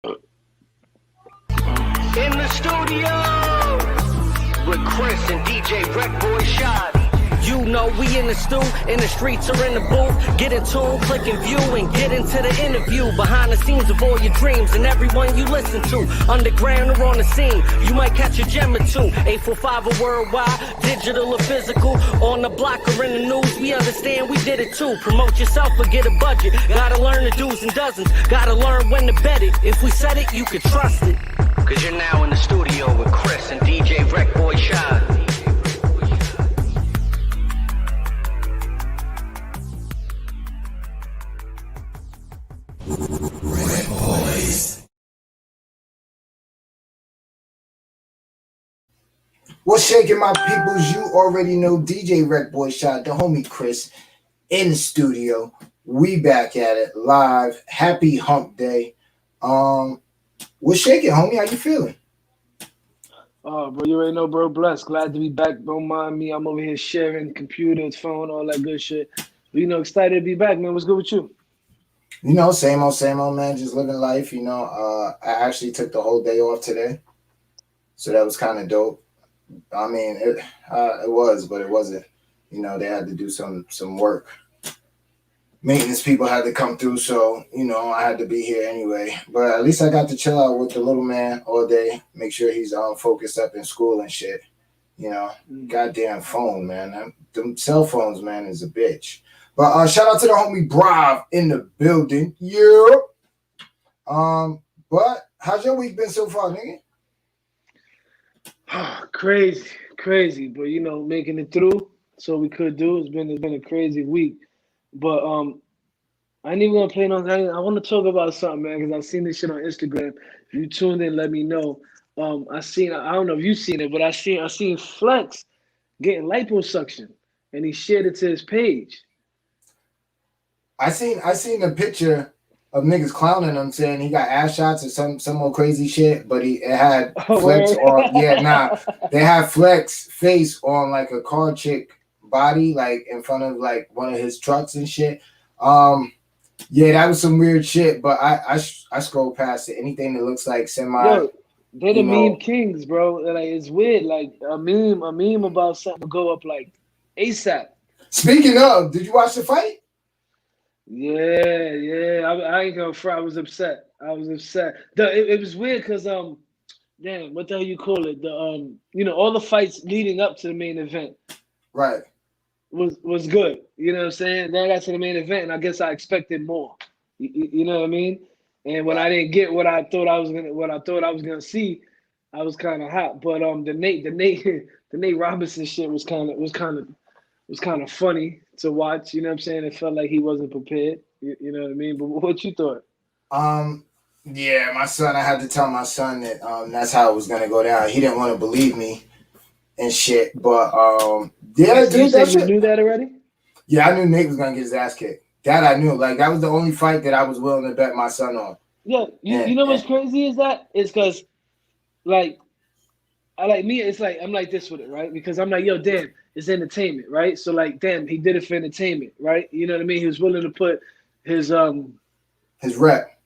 In the studio with Chris and DJ Wreck Boy Shot. You know we in the stew, in the streets or in the booth. Get in tune, click and view, and get into the interview. Behind the scenes of all your dreams and everyone you listen to. Underground or on the scene, you might catch a gem or two. 845 or worldwide, digital or physical. On the block or in the news, we understand we did it too. Promote yourself or get a budget. Gotta learn the do's and doesn't. Gotta learn when to bet it. If we said it, you can trust it. Cause you're now in the studio with Chris and DJ Wreck Boy Shot. What's shaking, my peoples? You already know DJ Wreck Boy Shot, the homie Chris, in the studio. We back at it live. Happy Hump Day. What's shaking, homie? How you feeling? Oh, bro, you already know, bro. Blessed. Glad to be back. Don't mind me. I'm over here sharing computers, phone, all that good shit. But, excited to be back, man. What's good with you? Same old, man. Just living life. I actually took the whole day off today, so that was kind of dope. I mean, it was, but it wasn't. They had to do some work. Maintenance people had to come through, so I had to be here anyway. But at least I got to chill out with the little man all day. Make sure he's focused up in school and shit. Goddamn phone, man. Them cell phones, man, is a bitch. But shout out to the homie Brav in the building. Yeah. But how's your week been so far, nigga? Crazy, but making it through. So we could do. It's been a crazy week, but I ain't even gonna play no. I want to talk about something, man, because I've seen this shit on Instagram. If you tuned in, let me know. I don't know if you've seen it, but I seen Flex getting liposuction, and he shared it to his page. I seen a picture of niggas clowning him, saying he got ass shots or some more crazy shit, but it had Flex on. Yeah, nah, they had Flex face on like a car chick body, like in front of like one of his trucks and shit. Yeah, that was some weird shit, but I scroll past it. Anything that looks like semi. Yo, they're the meme kings, bro. Like, it's weird. Like a meme about something will go up like ASAP. Speaking of, did you watch the fight? Yeah. I ain't gonna front. I was upset. It was weird because damn, what the hell you call it? The all the fights leading up to the main event, right, was good. You know what I'm saying? Then I got to the main event, and I guess I expected more. You know what I mean? And when I didn't get what I thought I was gonna see, I was kind of hot. But the Nate Robinson shit was kind of funny to watch. You know what I'm saying? It felt like he wasn't prepared. You know what I mean? But what you thought? Yeah, my son. I had to tell my son that that's how it was gonna go down. He didn't want to believe me and shit. But yeah, dude, you knew that already? Yeah, I knew Nate was gonna get his ass kicked. That I knew. Like, that was the only fight that I was willing to bet my son on. Yeah, you know what's crazy is that? It's because, like, I like me. It's like I'm like this with it, right? Because I'm like, yo, damn, it's entertainment, right? So like, damn, he did it for entertainment, right? You know what I mean? He was willing to put his rep.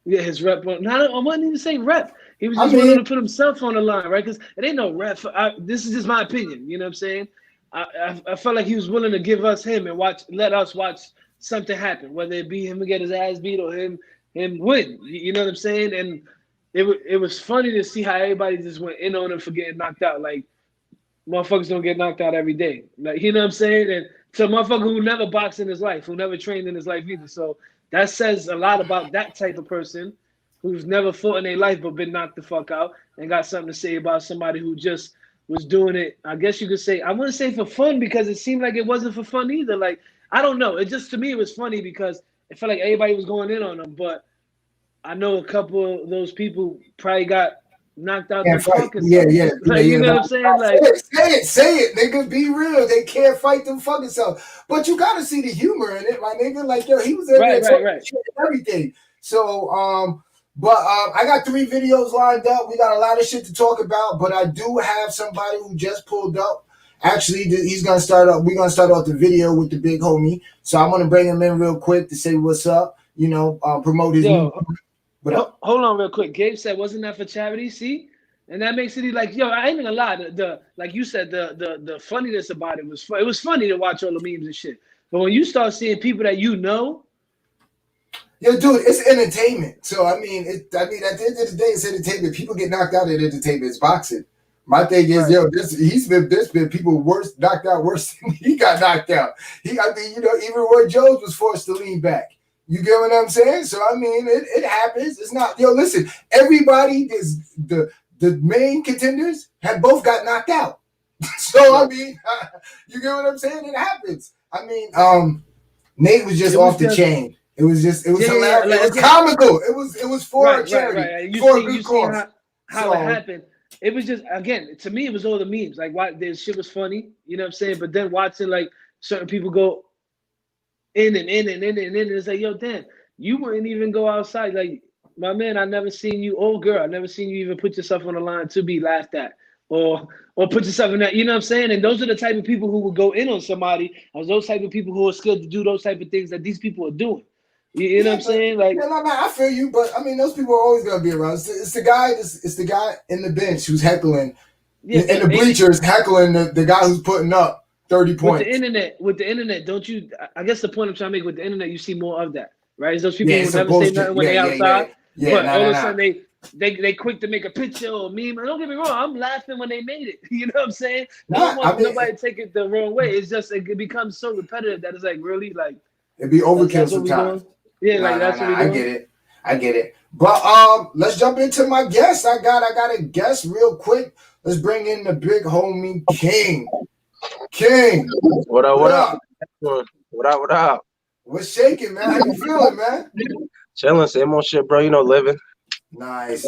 Yeah, his rep. I wouldn't even say rep. He was just willing to put himself on the line, right? Because it ain't no rep. This is just my opinion. You know what I'm saying? I felt like he was willing to give us him and let us watch something happen, whether it be him get his ass beat or him win. You know what I'm saying? And it was funny to see how everybody just went in on him for getting knocked out. Like, motherfuckers don't get knocked out every day. Like, you know what I'm saying? And to a motherfucker who never boxed in his life, who never trained in his life either. So that says a lot about that type of person who's never fought in their life but been knocked the fuck out and got something to say about somebody who just was doing it. I guess you could say, I wouldn't say for fun, because it seemed like it wasn't for fun either. Like, I don't know. It just, to me, it was funny because it felt like everybody was going in on him. But I know a couple of those people probably got knocked out the fucking you know what I'm saying? Like, say it, nigga. Be real. They can't fight them fucking self. But you gotta see the humor in it, my nigga. Like, yo, he was in there talking shit and everything. So but I got 3 videos lined up. We got a lot of shit to talk about, but I do have somebody who just pulled up. Actually, he's gonna start up. We're gonna start off the video with the big homie. So I'm gonna bring him in real quick to say what's up. Promote his. Hold on real quick. Gabe said, wasn't that for charity? See? And that makes it like, yo, I ain't gonna lie. The like you said, the funniness about it was it was funny to watch all the memes and shit. But when you start seeing people that you know, yo, dude, it's entertainment. So I mean, at the end of the day, it's entertainment. People get knocked out at entertainment. It's boxing. My thing is, yo, there's been people knocked out worse than he got knocked out. Even Roy Jones was forced to lean back. You get what I'm saying? So I mean, it happens. It's not, yo, listen, everybody is the main contenders have both got knocked out. So I mean, you get what I'm saying? It happens. I mean, Nate was just off the chain. It was hilarious. It was comical. It was for a charity. Right. For a good cause. How it happened. It was just, again, to me, it was all the memes. Like, this shit was funny, you know what I'm saying? But then watching, like, certain people go in, it's like, yo, Dan, you wouldn't even go outside. Like, my man, I never seen you, I never seen you even put yourself on the line to be laughed at or put yourself in that, you know what I'm saying? And those are the type of people who would go in on somebody, or those type of people who are scared to do those type of things that these people are doing. You know what I'm saying? Like, no, I feel you, but I mean, those people are always gonna be around. It's the guy in the bench who's heckling, in the bleachers heckling the guy who's putting up 30 points. With the internet, don't you? I guess the point I'm trying to make with the internet, you see more of that, right? It's those people who never say nothing when they outside, but all of a sudden they quick to make a picture or a meme. And don't get me wrong, I'm laughing when they made it. You know what I'm saying? I don't want nobody to take it the wrong way. It's just it becomes so repetitive that it's like really like it'd be overkill sometimes. Yeah, that's what we doing. I get it. But let's jump into my guest. I got a guest real quick. Let's bring in the big homie King. King. What up? What up? What's shaking, man? How you feeling, man? Chilling, same old shit, bro. You know, living. Nice.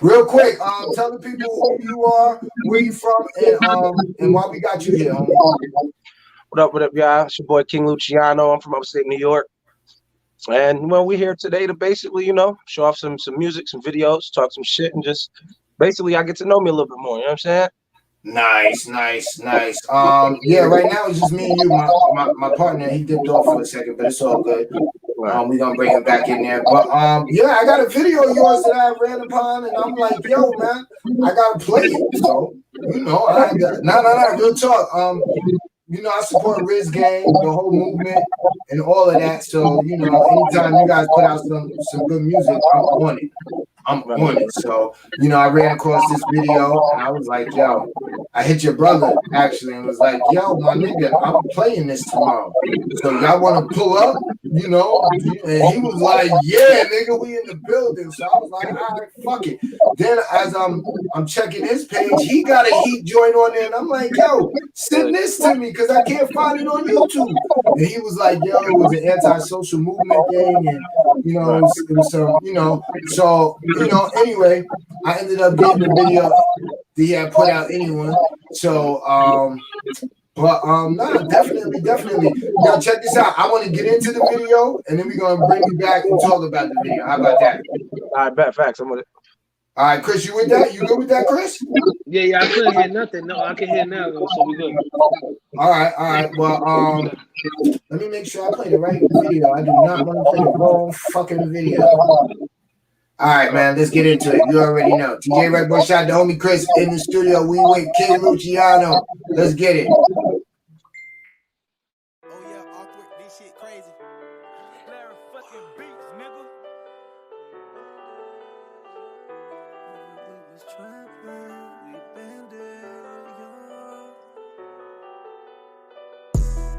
Real quick, tell the people who you are, where you from, and why we got you here, homie. What up, y'all? It's your boy King Luciano. I'm from upstate New York. And well, we're here today to basically, show off some music, some videos, talk some shit, and just basically I get to know me a little bit more. You know what I'm saying? Nice. Yeah, right now it's just me and you. My partner, he dipped off for a second, but it's all good. We're gonna bring him back in there. But yeah, I got a video of yours that I ran upon, and I'm like, yo, man, I gotta play it. So, real talk. I support Riz Gang, the whole movement, and all of that. So, anytime you guys put out some good music, I'm on it. So, I ran across this video and I was like, yo, I hit your brother actually and was like, yo, my nigga, I'm playing this tomorrow. So y'all want to pull up, And he was like, yeah, nigga, we in the building. So I was like, all right, fuck it. Then as I'm checking his page, he got a Heat joint on there. And I'm like, yo, send this to me because I can't find it on YouTube. And he was like, yo, it was an anti-social movement thing. And, it was some, so, anyway, I ended up getting the video that he had put out anyway. So, definitely. Now check this out. I want to get into the video, and then we're gonna bring you back and talk about the video. How about that? All right, bet facts. I'm with it. All right, Chris, you with that? You good with that, Chris? Yeah, I couldn't hear nothing. No, I can hear now, though, so we good. All right. Well, let me make sure I play the right video. I do not want to play the wrong fucking video. All right, man, let's get into it. You already know. TJ Redboy shot the homie Chris in the studio. We with King Luciano. Let's get it. Oh yeah, awkward. This shit crazy. Larry fucking beats, nigga. We was trapping, we been there, yeah.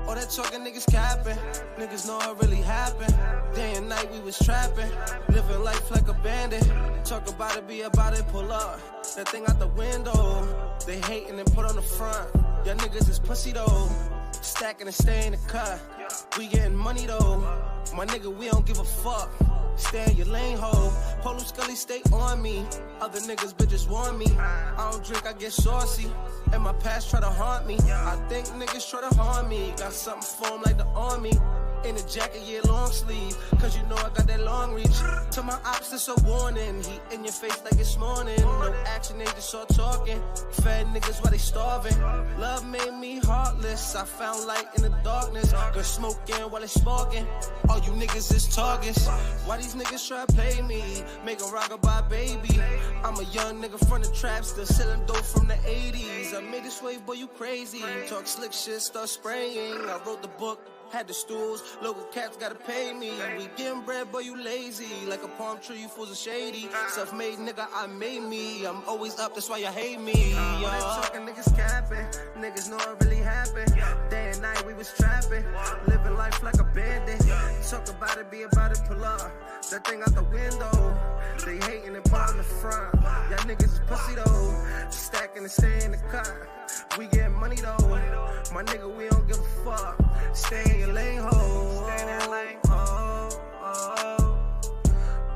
All that talking niggas capping. Niggas know it really happened. Day and night we was trapping. Living life like a bandit. Talk about it, be about it, pull up. That thing out the window. They hating and put on the front. Y'all niggas is pussy though. Stacking and stay in the cut. We getting money though. My nigga, we don't give a fuck. Stay in your lane, ho. Polo Scully stay on me. Other niggas bitches want me. I don't drink, I get saucy. And my past try to haunt me. I think niggas try to harm me. Got something for 'em like the army. In a jacket, yeah, long sleeve. Cause you know I got that long reach. To my ops, it's a warning. Heat in your face like it's morning. No action, they just start talking. Fed niggas while they starving. Love made me heartless. I found light in the darkness. Good smoking while they sparking. All you niggas is targets. Why these niggas try to play me? Make a rock-a-bye baby. I'm a young nigga from the trap, still selling dope from the 80s. I made this way, boy, you crazy. Talk slick shit, start spraying. I wrote the book. Had the stools, local cats gotta pay me. We getting bread, boy, you lazy. Like a palm tree, you fools are shady. Self-made nigga, I made me. I'm always up, that's why you hate me. When they talking, niggas capping. Niggas know it really happened. Day and night, we was trapping. Living life like a bandit. Talk about it, be about it, pull up. That thing out the window. They hating and put on the front. Y'all niggas is pussy though. Stacking and stay in the car. We getting money though. My nigga, we don't give a fuck. Stay in your lane, ho. Stay in that lane.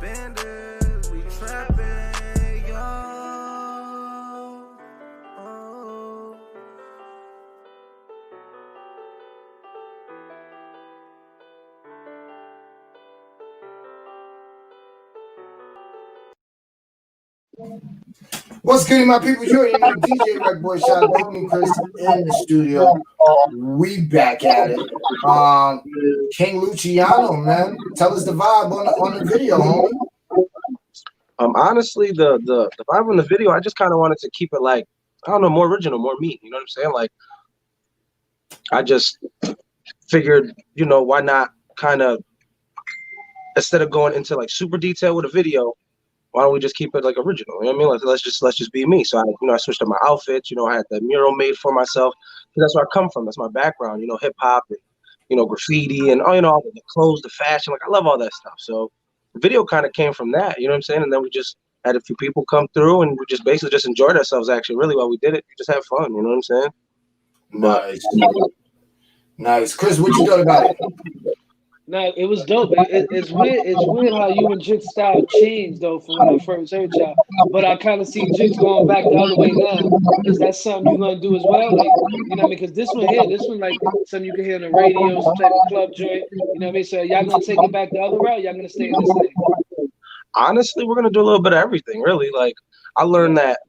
Bandits, we trapping, yo. What's good, my people? You're in the DJ Rec Boy Shot, Homie Chris in the studio. We back at it. King Luciano, man. Tell us the vibe on the video, homie. Honestly, the vibe on the video, I just kind of wanted to keep it like, I don't know, more original, more me. You know what I'm saying? Like, I just figured, you know, why not kind of, instead of going into like super detail with a video, why don't we just keep it like original? You know what I mean? Like, let's just be me. So I switched up my outfits. You know, I had the mural made for myself. That's where I come from. That's my background. You know, hip hop and, you know, graffiti and all the clothes, the fashion. Like, I love all that stuff. So the video kind of came from that. You know what I'm saying? And then we just had a few people come through, and we just basically just enjoyed ourselves. Actually, really, while we did it, we just had fun. You know what I'm saying? Nice. Chris, what you thought about it? No, it was dope. It's weird. It's weird how you and Jix style changed though from when I first heard y'all. But I kind of see Jix going back the other way now. Is that something you're gonna do as well? Like, you know what I mean? Because this one like something you can hear on the radio, some type of club joint. You know what I mean? So y'all gonna take it back the other route? Y'all gonna stay in this lane? Honestly, we're gonna do a little bit of everything. Really, like, I learned that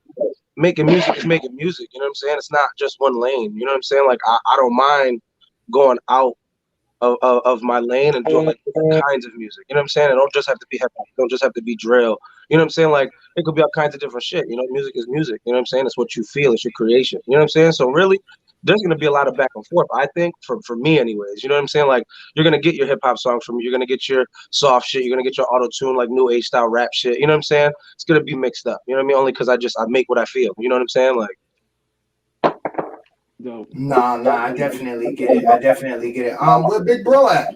making music is making music. You know what I'm saying? It's not just one lane. You know what I'm saying? Like, I don't mind going out of my lane and doing like different kinds of music. You know what I'm saying? It don't just have to be hip hop. It don't just have to be drill. You know what I'm saying? Like, it could be all kinds of different shit. You know, music is music. You know what I'm saying? It's what you feel. It's your creation. You know what I'm saying? So really, there's gonna be a lot of back and forth. I think for me, anyways. You know what I'm saying? Like, you're gonna get your hip hop songs from me. You're gonna get your soft shit. You're gonna get your auto tune, like new age style rap shit. You know what I'm saying? It's gonna be mixed up. You know what I mean? Only because I make what I feel. You know what I'm saying? Like. Dope. Nah, I definitely get it. Where Big Bro at?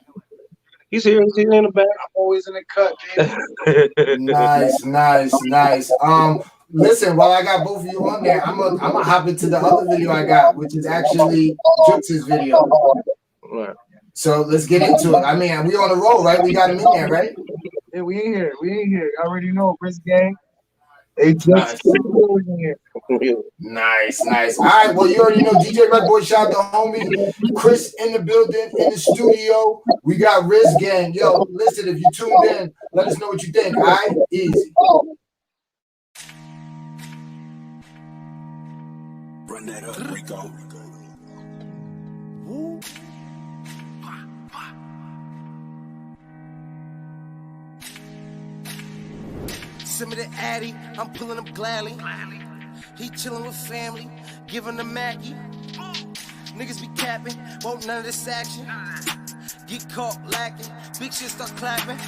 He's here. He's in the back. I'm always in the cut, Nice. Listen, while I got both of you on there, I'm gonna hop into the other video I got, which is actually Jix's video. Right. So let's get into it. I mean, we on the roll, right? We got him in there, right? Yeah, we in here. You already know, Risk Gang. Nice. All right, well, you already know DJ Rec Boy Shot, the homie Chris in the building, in the studio. We got Riz Gang. Yo, listen, if you tuned in, let us know what you think. All right, easy. Run that up, Rico. Send me the Addy, I'm pulling up gladly. He chilling with family, giving the Mackie. Niggas be capping, won't none of this action. Get caught lacking, big shit start clapping.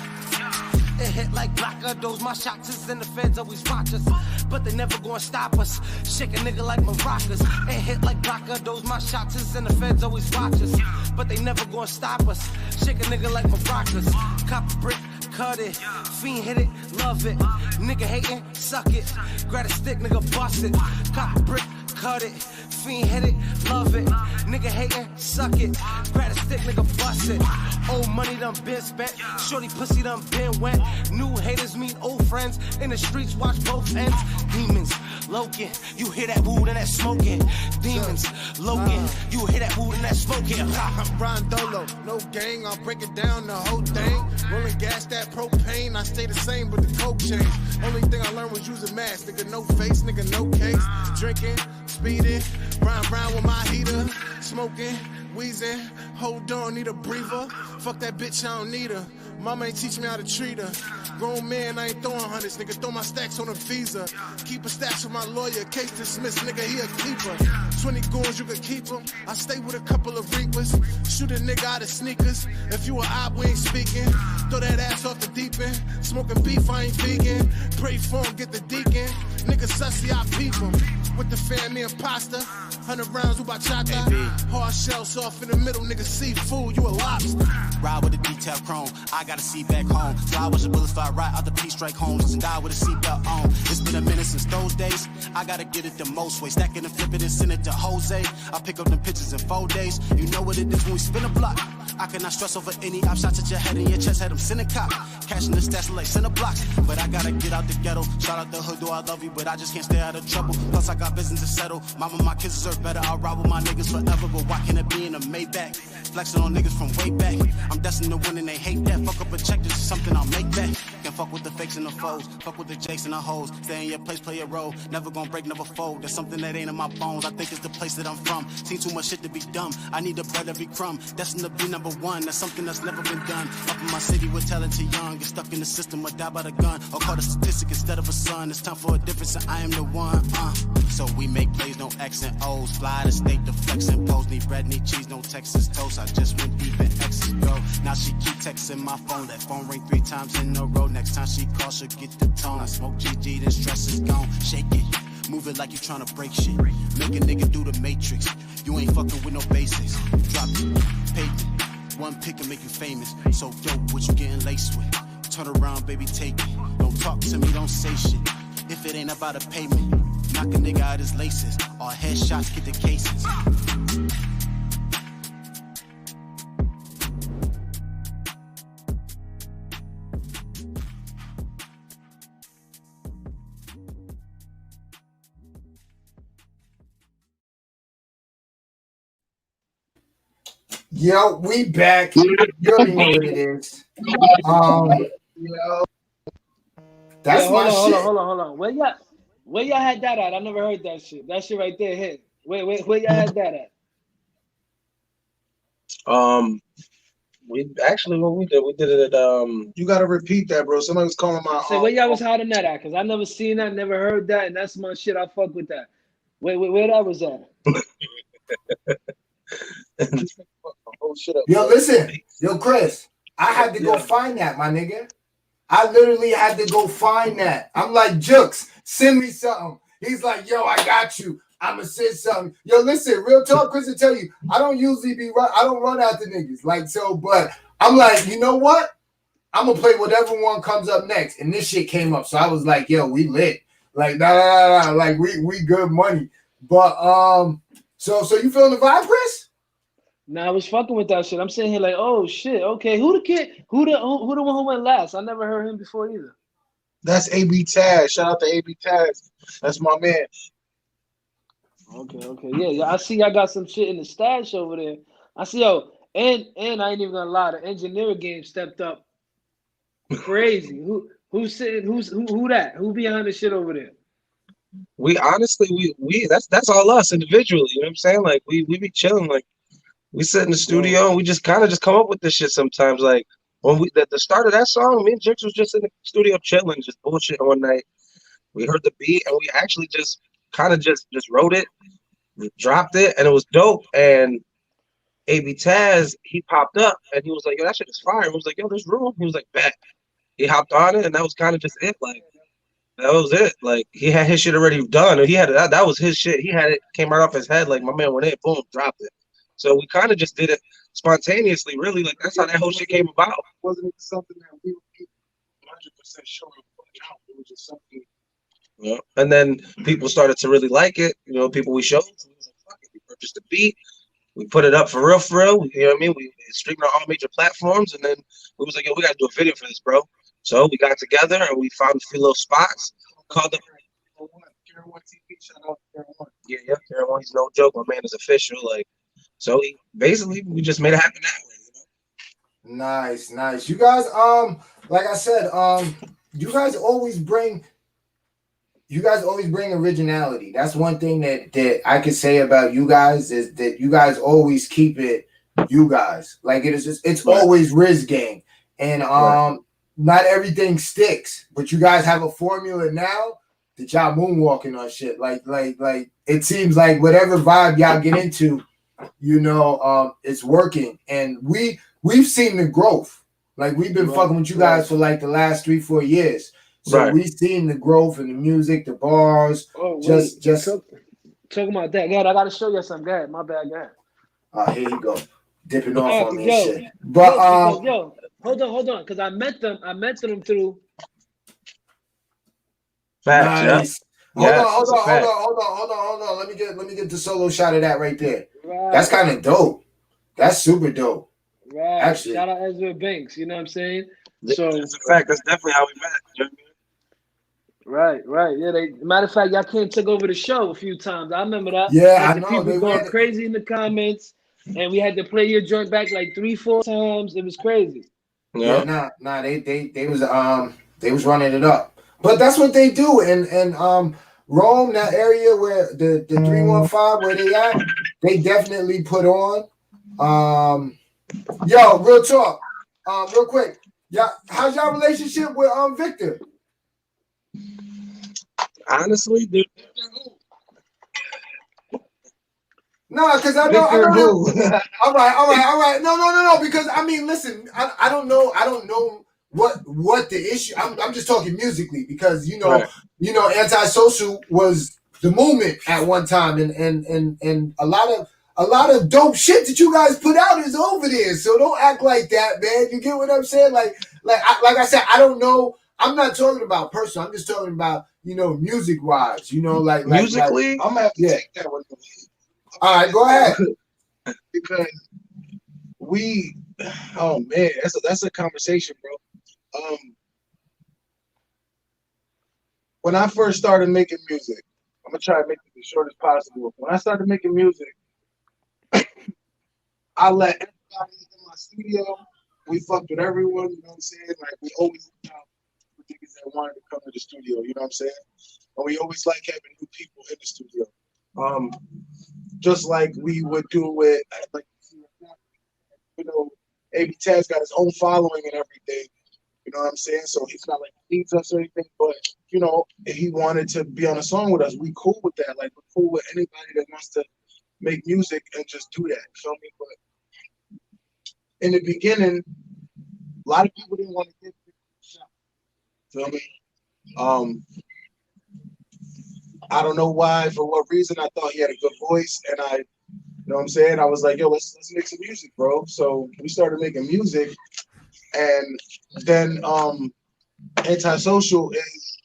It hit like blockados, my shots is in the feds always watch us, but they never gonna stop us. Shake a nigga like maracas. It hit like blockados, my shots is in the feds always watch us, but they never gonna stop us. Shake a nigga like maracas. Cop a brick, cut it. Fiend hit it, love it. Nigga hating, suck it. Grab a stick, nigga bust it. Cop a brick, cut it. Fiend hit it, love it. Nigga hating, suck it. Grab a stick, nigga bust it. Old money done been spent. Shorty pussy done been wet. New haters meet old friends. In the streets, watch both ends. Demons Logan, you hear that wood and that smoking. Demons, Logan, you hear that wood and that smoking. I'm Brian Dolo, no gang, I'll break it down the whole thing. Rolling gas, that propane, I stay the same, but the coke change. Only thing I learned was use a mask, nigga, no face, nigga, no case. Drinking, speeding, brown with my heater. Smoking, wheezing, hold on, need a breather. Fuck that bitch, I don't need her. Mama ain't teach me how to treat her. Grown man, I ain't throwing hundreds, nigga, throw my stacks on a visa. Keep a stacks with my lawyer, case dismissed, nigga, he a keeper. 20 goons, you could keep them. I stay with a couple of reapers. Shoot a nigga out of sneakers. If you a op, we ain't speaking. Throw that ass off the deep end. Smoking beef, I ain't vegan. Pray for him, get the deacon. Nigga sussy, I peep him. With the fam, me and pasta. 100 rounds with bachata. Hard shell soft in the middle, nigga, seafood, you a lobster. Ride with a detail chrome, I got a seat back home. Fly with the bullets, fly right out the P-strike homes. And die with a seatbelt on. It's been a minute since those days. I gotta get it the most way. Stacking and flipping and send it to Jose. I pick up them pictures in 4 days. You know what it is when we spin a block. I cannot stress over any op shots at your head and your chest, had them send a cop. Cashing the stats like center blocks. But I gotta get out the ghetto. Shout out the hood, do I love you, but I just can't stay out of trouble. Plus I got business to settle. Mama, my kids deserve better. I'll ride with my niggas forever, but why can't it be in a Maybach? Flexing on niggas from way back. I'm destined to win and they hate that. Fuck up a check, this is something I'll make back. Can't fuck with the fakes and the foes. Fuck with the jakes and the hoes. Stay in your place, play your role. Never gonna break, never fold. There's something that ain't in my bones. I think it's the place that I'm from. Seen too much shit to be dumb. I need to bread every crumb. Destined to be number one. That's something that's never been done. Up in my city with talent too young. Get stuck in the system or die by the gun. Or call the statistic instead of a son. It's time for a difference and I am the one. So we make plays, no X and O's. Fly to state, the flex and pose. Need bread, need cheese, no Texas toast. I just went deep in X's go. Now she keep texting my phone. That phone ring 3 times in a row. Next time she calls, she'll get the tone. I smoke GG, then stress is gone. Shake it. Move it like you tryna break shit. Make a nigga do the matrix. You ain't fucking with no basics. Drop it, pay it. One pick and make you famous. So dope, what you getting laced with? Turn around, baby, take it. Don't talk to me, don't say shit. If it ain't about a payment, knock a nigga out his laces. All headshots get the cases. Yo, we back. You already know what it is. That's my shit. Hold on. Where y'all had that at? I never heard that shit. That shit right there hit. Where y'all had that at? We actually what we did it at You gotta repeat that, bro. Somebody was calling my. So where y'all was hiding that at? Cause I never seen that, never heard that, and that's my shit. I fuck with that. Where that was at? Yo, listen. Yo, Chris, I had to go find that, my nigga. I literally had to go find that. I'm like, Jukes, send me something. He's like, yo, I got you. I'ma send something. Yo, listen, real talk, Chris, to tell you, I don't usually I don't run after niggas. Like, so, but I'm like, you know what? I'm gonna play whatever one comes up next. And this shit came up. So I was like, yo, we lit. Like, nah. Like, we good money. But so you feeling the vibe, Chris? Nah, I was fucking with that shit. I'm sitting here like, oh shit, okay. Who the kid? Who the one who went last? I never heard him before either. That's AB Taz. Shout out to AB Taz. That's my man. Okay. Yeah, I see y'all got some shit in the stash over there. I see, and I ain't even gonna lie, the engineering game stepped up crazy. Who's sitting? Who that? Who behind the shit over there? We honestly we that's all us individually. You know what I'm saying? Like we be chilling. Like we sit in the studio and we just kind of just come up with this shit sometimes. Like when we the start of that song, me and Jix was just in the studio chilling, just bullshit one night. We heard the beat and we actually just kind of just wrote it, dropped it, and it was dope. And AB Taz, he popped up and he was like, yo, that shit is fire. He was like, yo, there's room. He was like, bet. He hopped on it and that was kind of just it. Like that was it. Like he had his shit already done. He had it. That was his shit. He had it, came right off his head. Like my man went in, boom, dropped it. So we kind of just did it spontaneously, really. Like that's how that whole shit came about. Wasn't it something that we were 100% sure of? It was just something. Yeah. And then people started to really like it. You know, people we showed. So we was like, fuck it. We purchased the beat. We put it up for real. You know what I mean? We streamed on all major platforms. And then we was like, yo, we got to do a video for this, bro. So we got together and we found a few little spots. Called them. Karen One TV. Shout out to Karen One. Yeah, Karen One, he's no joke. My man is official. Like, so he basically we just made it happen that way. You know? Nice. You guys, like I said, you guys always bring originality. That's one thing that I could say about you guys is that you guys always keep it you guys. Like it's always Riz Gang. And not everything sticks, but you guys have a formula now that y'all moonwalking on shit. Like it seems like whatever vibe y'all get into, it's working. And we've seen the growth. Like we've been fucking with you guys for like the last 3-4 years. So we've seen the growth in the music, the bars. Oh, just talking about that. God, I gotta show you something. God, my bad, God. Here you go. Dipping off on me and shit. But hold on, because I met them through. Nice. Yeah. Hold on. Let me get the solo shot of that right there. Right. That's kind of dope. That's super dope. Right. Actually, shout out Ezra Banks. You know what I'm saying? So that's a fact. That's definitely how we met. You know what I mean? Right. Yeah. Matter of fact, y'all came took over the show a few times. I remember that. Yeah, I know. People going crazy in the comments, and we had to play your joint back like 3-4 times. It was crazy. Yeah. Nah. They was running it up. But that's what they do. And Rome, that area where the 315 where they at, they definitely put on. Yo, real talk. Real quick. Yeah, how's your relationship with Victor? Honestly, dude. No, because I know. All right. No. Because I mean, listen, I don't know what the issue. I'm just talking musically because Antisocial was the movement at one time, and a lot of dope shit that you guys put out is over there. So don't act like that, man. You get what I'm saying? Like I said, I don't know. I'm not talking about personal. I'm just talking about music wise. Like musically, I'm gonna have to take that one. All right, go ahead. Because that's a conversation, bro. When I first started making music, I'm gonna try to make it as short as possible. When I started making music, I let everybody in my studio. We fucked with everyone, you know what I'm saying? Like we always looked out for niggas that wanted to come to the studio, you know what I'm saying? And we always like having new people in the studio. Just like we would do with AB Taz got his own following and everything. You know what I'm saying? So he's not like he needs us or anything, but if he wanted to be on a song with us, we cool with that. Like we're cool with anybody that wants to make music and just do that. You feel me? But in the beginning, a lot of people didn't want to give it a shot. Feel me? I don't know why, for what reason. I thought he had a good voice, and you know what I'm saying? I was like, yo, let's make some music, bro. So we started making music, and then Antisocial is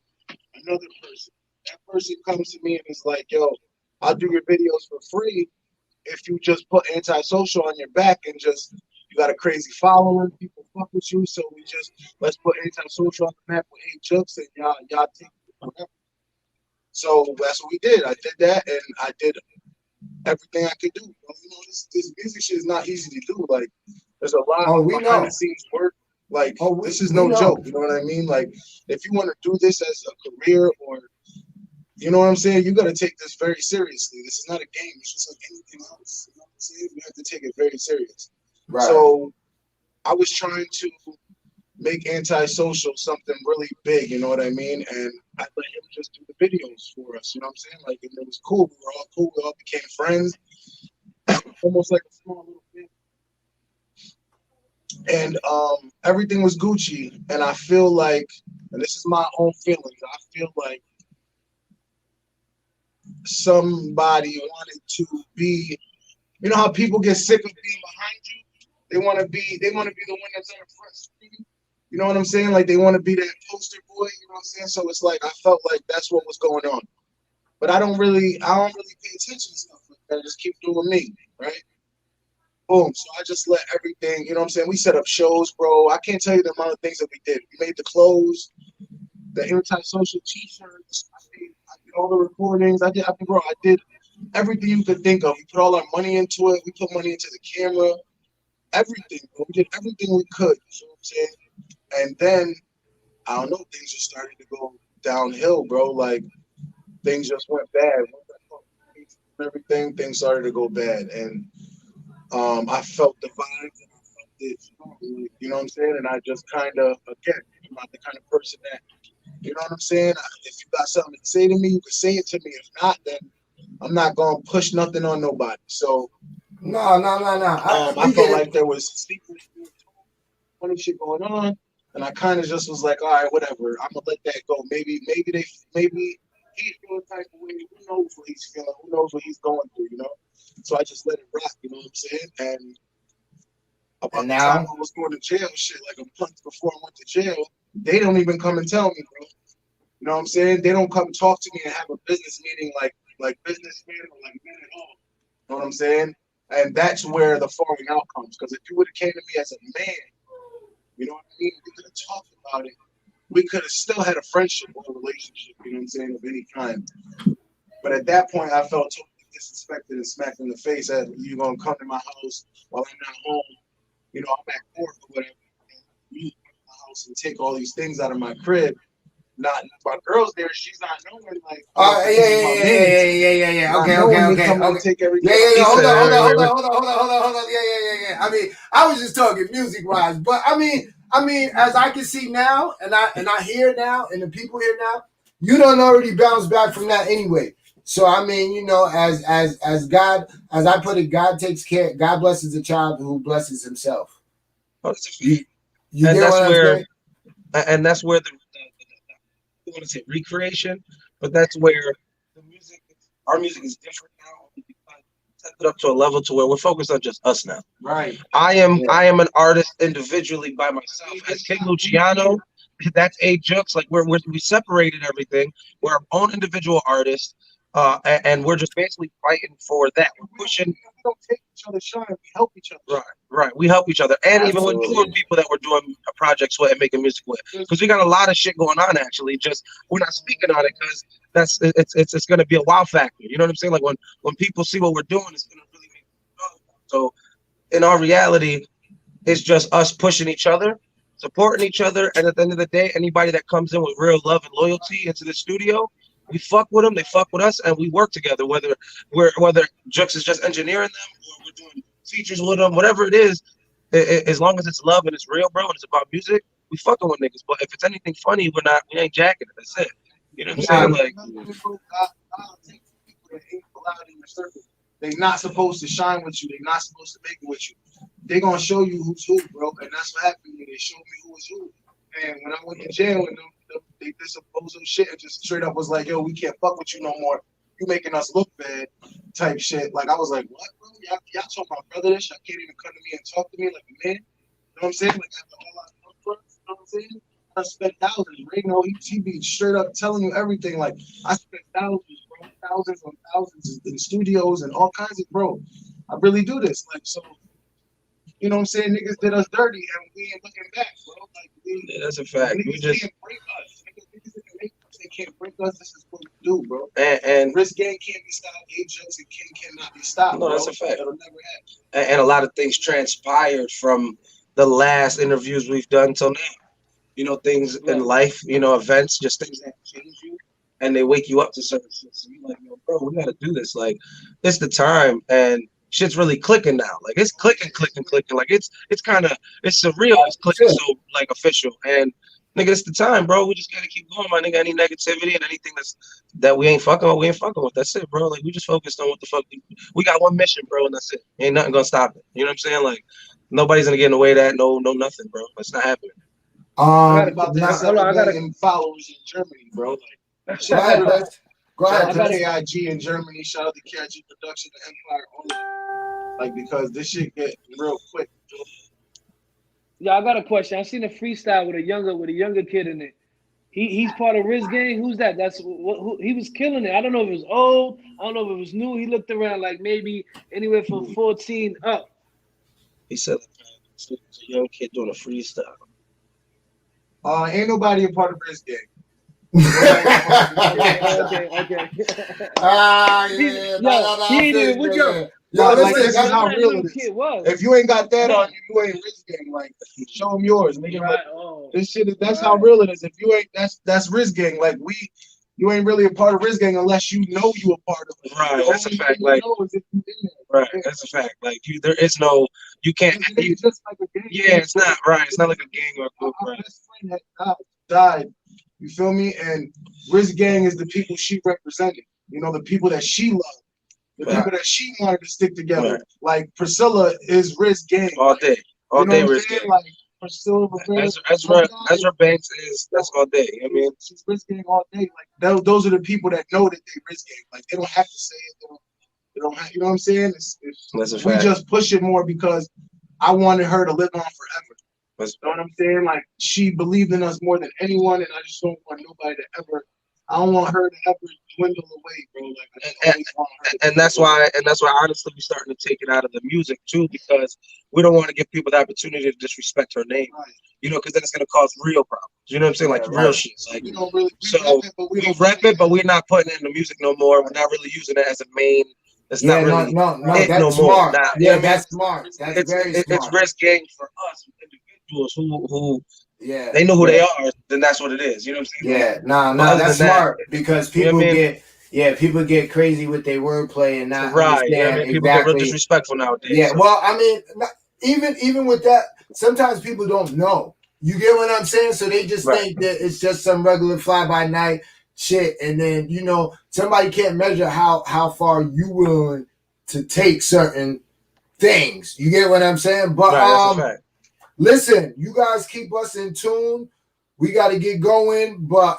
another person. That person comes to me and is like, yo, I'll do your videos for free if you just put Antisocial on your back and just you got a crazy following, people fuck with you. So let's put Antisocial on the map with 8 Jux and y'all take it whatever. So that's what we did. I did that, and I did everything I could do. This music shit is not easy to do. Like, there's a lot of behind the scenes work. Like, this is no joke. You know what I mean? Like, if you want to do this as a career, or you know what I'm saying, you got to take this very seriously. This is not a game. It's just like anything else. You know what I'm saying? You have to take it very serious. Right. So I was trying to make Antisocial something really big, you know what I mean? And I let him just do the videos for us, you know what I'm saying? Like, and it was cool. We were all cool. We all became friends. Almost like a small little thing. And everything was Gucci. And I feel like, and this is my own feelings, I feel like somebody wanted to be, you know how people get sick of being behind you? They want to be the one that's on the front screen. You know what I'm saying? Like, they want to be that poster boy, you know what I'm saying? So it's like, I felt like that's what was going on. But I don't really pay attention to stuff like that. I just keep doing me, right? Boom. So I just let everything, you know what I'm saying? We set up shows, bro. I can't tell you the amount of things that we did. We made the clothes, the Antisocial t-shirts. I did all the recordings. I did everything you could think of. We put all our money into it. We put money into the camera, everything. Bro. We did everything we could. You know what I'm saying? And then I don't know, things just started to go downhill, bro. Like things just went bad. Everything, things started to go bad, and I felt the vibes and I felt it. You know what I'm saying? And I just kind of, again, I'm not the kind of person that, you know what I'm saying? If you got something to say to me, you can say it to me. If not, then I'm not gonna push nothing on nobody. So No. I felt like there was secret funny shit going on, and I kind of just was like, all right, whatever. I'm gonna let that go. Maybe he's feeling type of way. Who knows what he's feeling? Who knows what he's going through? You know. So I just let it rock. You know what I'm saying? And about the time I was going to jail, shit, like a month before I went to jail, they don't even come and tell me, bro. You know what I'm saying? They don't come talk to me and have a business meeting like businessmen or like men at all. You know what I'm saying? And that's where the falling out comes. Because if you would have came to me as a man, you know what I mean? We could have talked about it. We could have still had a friendship or a relationship, you know what I'm saying, of any kind. But at that point, I felt totally disrespected and smacked in the face that you're going to come to my house while I'm not home. You know, I'm at court or whatever. And you come to my house and take all these things out of my crib. Not my girl's there. She's not knowing, like. Yeah. Okay. Take everything. Yeah. Hold on. Yeah. I mean, I was just talking music wise, but I mean, as I can see now, and I hear now, and the people hear now, you don't already bounce back from that anyway. So I mean, you know, as God, as I put it, God takes care. God blesses the child who blesses himself. And that's where the I want to say recreation, but that's where our music is different now. We set it up to a level to where we're focused on just us now. Right. I am an artist individually by myself. As King Luciano, that's A Jux. Like we separated everything. We're our own individual artists, and we're just basically fighting for that. We're pushing. We don't take each other's shine. We help each other. Right. We help each other, and Absolutely. even with people that we're doing projects with and making music with, because we got a lot of shit going on. Actually, just we're not speaking on it because it's going to be a wow factor. You know what I'm saying? Like when people see what we're doing, it's going to really make them know. So in our reality, it's just us pushing each other, supporting each other, and at the end of the day, anybody that comes in with real love and loyalty into the studio, we fuck with them, they fuck with us, and we work together. Whether Jux is just engineering them or we're doing features with them, whatever it is, as long as it's love and it's real, bro, and it's about music, we fucking with niggas. But if it's anything funny, we ain't jacking it. That's it. You know what I'm saying? Like, they're not supposed to shine with you. They're not supposed to make it with you. They're gonna show you who's who, bro, and that's what happened to me. They showed me who was who. And when I went to jail and they did some bozo shit and just straight up was like, yo, we can't fuck with you no more. You making us look bad type shit. Like, I was like, what, bro? Y'all told my brother this. Y'all can't even come to me and talk to me like a man. You know what I'm saying? Like, after all I done for us, you know what I'm saying? I spent thousands. Reno, he be straight up telling you everything. Like, I spent thousands, bro. Thousands on thousands in studios and all kinds of, bro. I really do this. Like, so, you know what I'm saying? Niggas did us dirty and we ain't looking back, bro. Like, that's a fact. We just can't break us. Niggas they can't break us. This is what we do, bro. And Risk Gang can't be stopped. Agents and King cannot be stopped. No, bro. that's a fact. It'll never happen. And a lot of things transpired from the last interviews we've done till now. You know, things in life, you know, events, just things that change you and they wake you up to certain shit. So you're like, yo, bro, we gotta do this. Like, it's the time, and shit's really clicking now. Like, it's clicking. Like, it's surreal. It's clicking so like official. And nigga, it's the time, bro. We just gotta keep going, my nigga. Any negativity and anything that we ain't fucking with, we ain't fucking with. That's it, bro. Like, we just focused on what the fuck we got one mission, bro, and that's it. Ain't nothing gonna stop it. You know what I'm saying? Like, nobody's gonna get in the way of that. No, nothing, bro. It's not happening. I got followers in Germany, bro. Like, go ahead. Shout out to KIG in Germany. Shout out to KIG Production, the Empire, all like, because this shit get real quick. Yeah, I got a question. I seen a freestyle with a younger kid in it. He's part of Riz Gang. Who's that? That's who he was killing it. I don't know if it was old. I don't know if it was new. He looked around like maybe anywhere from 14 up. He said it's a young kid doing a freestyle. Ain't nobody a part of Riz Gang. Okay. Yeah. Yo, he ain't even with yo. Yo, Like, listen, that's how real it is. Kid was. If you ain't got that on you, you ain't Riz Gang. Like, show them yours, nigga. Right. Like, Oh. this shit is that's Right. how real it is. If you ain't, that's Riz Gang. Like, you ain't really a part of Riz Gang unless you know you a part of it. Right, The that's a only fact, way you like- know is if you in there. Right, that's a fact. Like there is no, you can't. It's just like a gang. Yeah, it's not right. It's not like a gang or a group. Our Right. best friend had died. You feel me? And Riz Gang is the people she represented. You know, the people that she loved, the Right. people that she wanted to stick together. Right. Like Priscilla is Riz Gang. All day, all You know day, what I'm Riz saying? Gang. Like Priscilla Rivera. Ezra Banks is that's all day. I mean, she's Riz Gang all day. Like those are the people that know that they Riz Gang. Like they don't have to say it. They don't have, you know what I'm saying? That's a we fact. just push it more because I wanted her to live on forever. That's- You know what I'm saying? Like she believed in us more than anyone, and I just don't want nobody to ever. I don't want her to ever dwindle away, bro. Like I just always want her to and that's why honestly we're starting to take it out of the music too, because we don't want to give people the opportunity to disrespect her name. Right. You know, because then it's gonna cause real problems. You know what I'm saying? Like Yeah, real right. shit. Like We don't really so rep it, but we don't rep it, but we're not putting it in the music no more. We're not really using it as a main. It's Yeah, not really no, it that's no more. smart. Nah, you know Yeah, what I mean? that's smart. That's very smart. It's Riz Gang for us individuals who Yeah, they know who yeah. they are. Then that's what it is. You know what I'm saying? Yeah, nah, But other that's than that, smart because you know people what I mean? people get crazy with their wordplay and not Right. You know what I understand mean? People get real exactly. disrespectful nowadays. Yeah, so. well, I mean, even with that, sometimes people don't know. You get what I'm saying? So they just Right. think that it's just some regular fly by night shit, and then somebody can't measure how far you willing to take certain things. You get what I'm saying? But Right, that's a fact. listen, you guys keep us in tune. We got to get going, but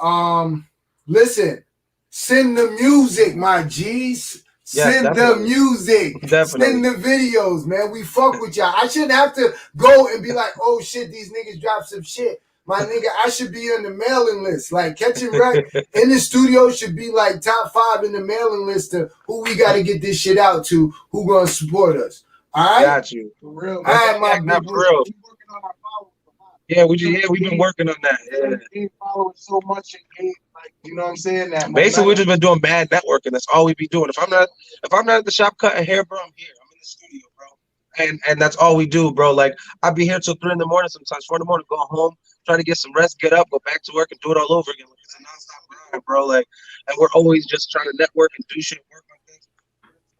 listen, send the music, my G's. Yes, Send the definitely. music. Definitely. Send the videos, man. We fuck with y'all. I shouldn't have to go and be like, oh shit, these niggas dropped some shit. My nigga, I should be on the mailing list. Like Catching Wreck in the studio should be like top 5 in the mailing list of who we got to get this shit out to, who gonna support us. All right? Got you. For real. All right, my Not people. for real. We working on our followers a lot. Yeah, we've been working on that. Yeah. We ain't following so much and ain't like, you know what I'm saying? That Basically, we've momentum. just been doing bad networking. That's all we be doing. If I'm not at the shop cutting hair, bro, I'm here. I'm in the studio, bro. And that's all we do, bro. Like I'll be here till 3 in the morning, sometimes 4 in the morning, go home, try to get some rest, get up, go back to work, and do it all over again. Like, it's a nonstop grind, bro. Like, and we're always just trying to network and do shit, work on things.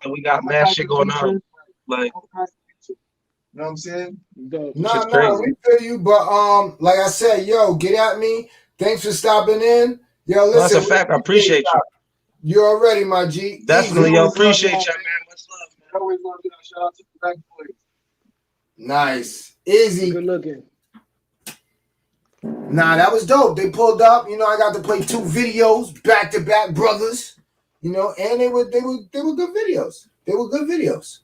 And we got mad shit going on. Like, You know what I'm saying? Dope. No, Shit's no, crazy. we feel you, but like I said, yo, get at me. Thanks for stopping in. Yo, listen, that's a fact. I appreciate you. You already, my G. Definitely, Easy. yo. Appreciate y'all, man. Much love, man. I always want to give a shout out to the Black Boys. Nice, easy. Good looking. Nah, that was dope. They pulled up. I got to play 2 videos back to back, brothers. And they were good videos. They were good videos.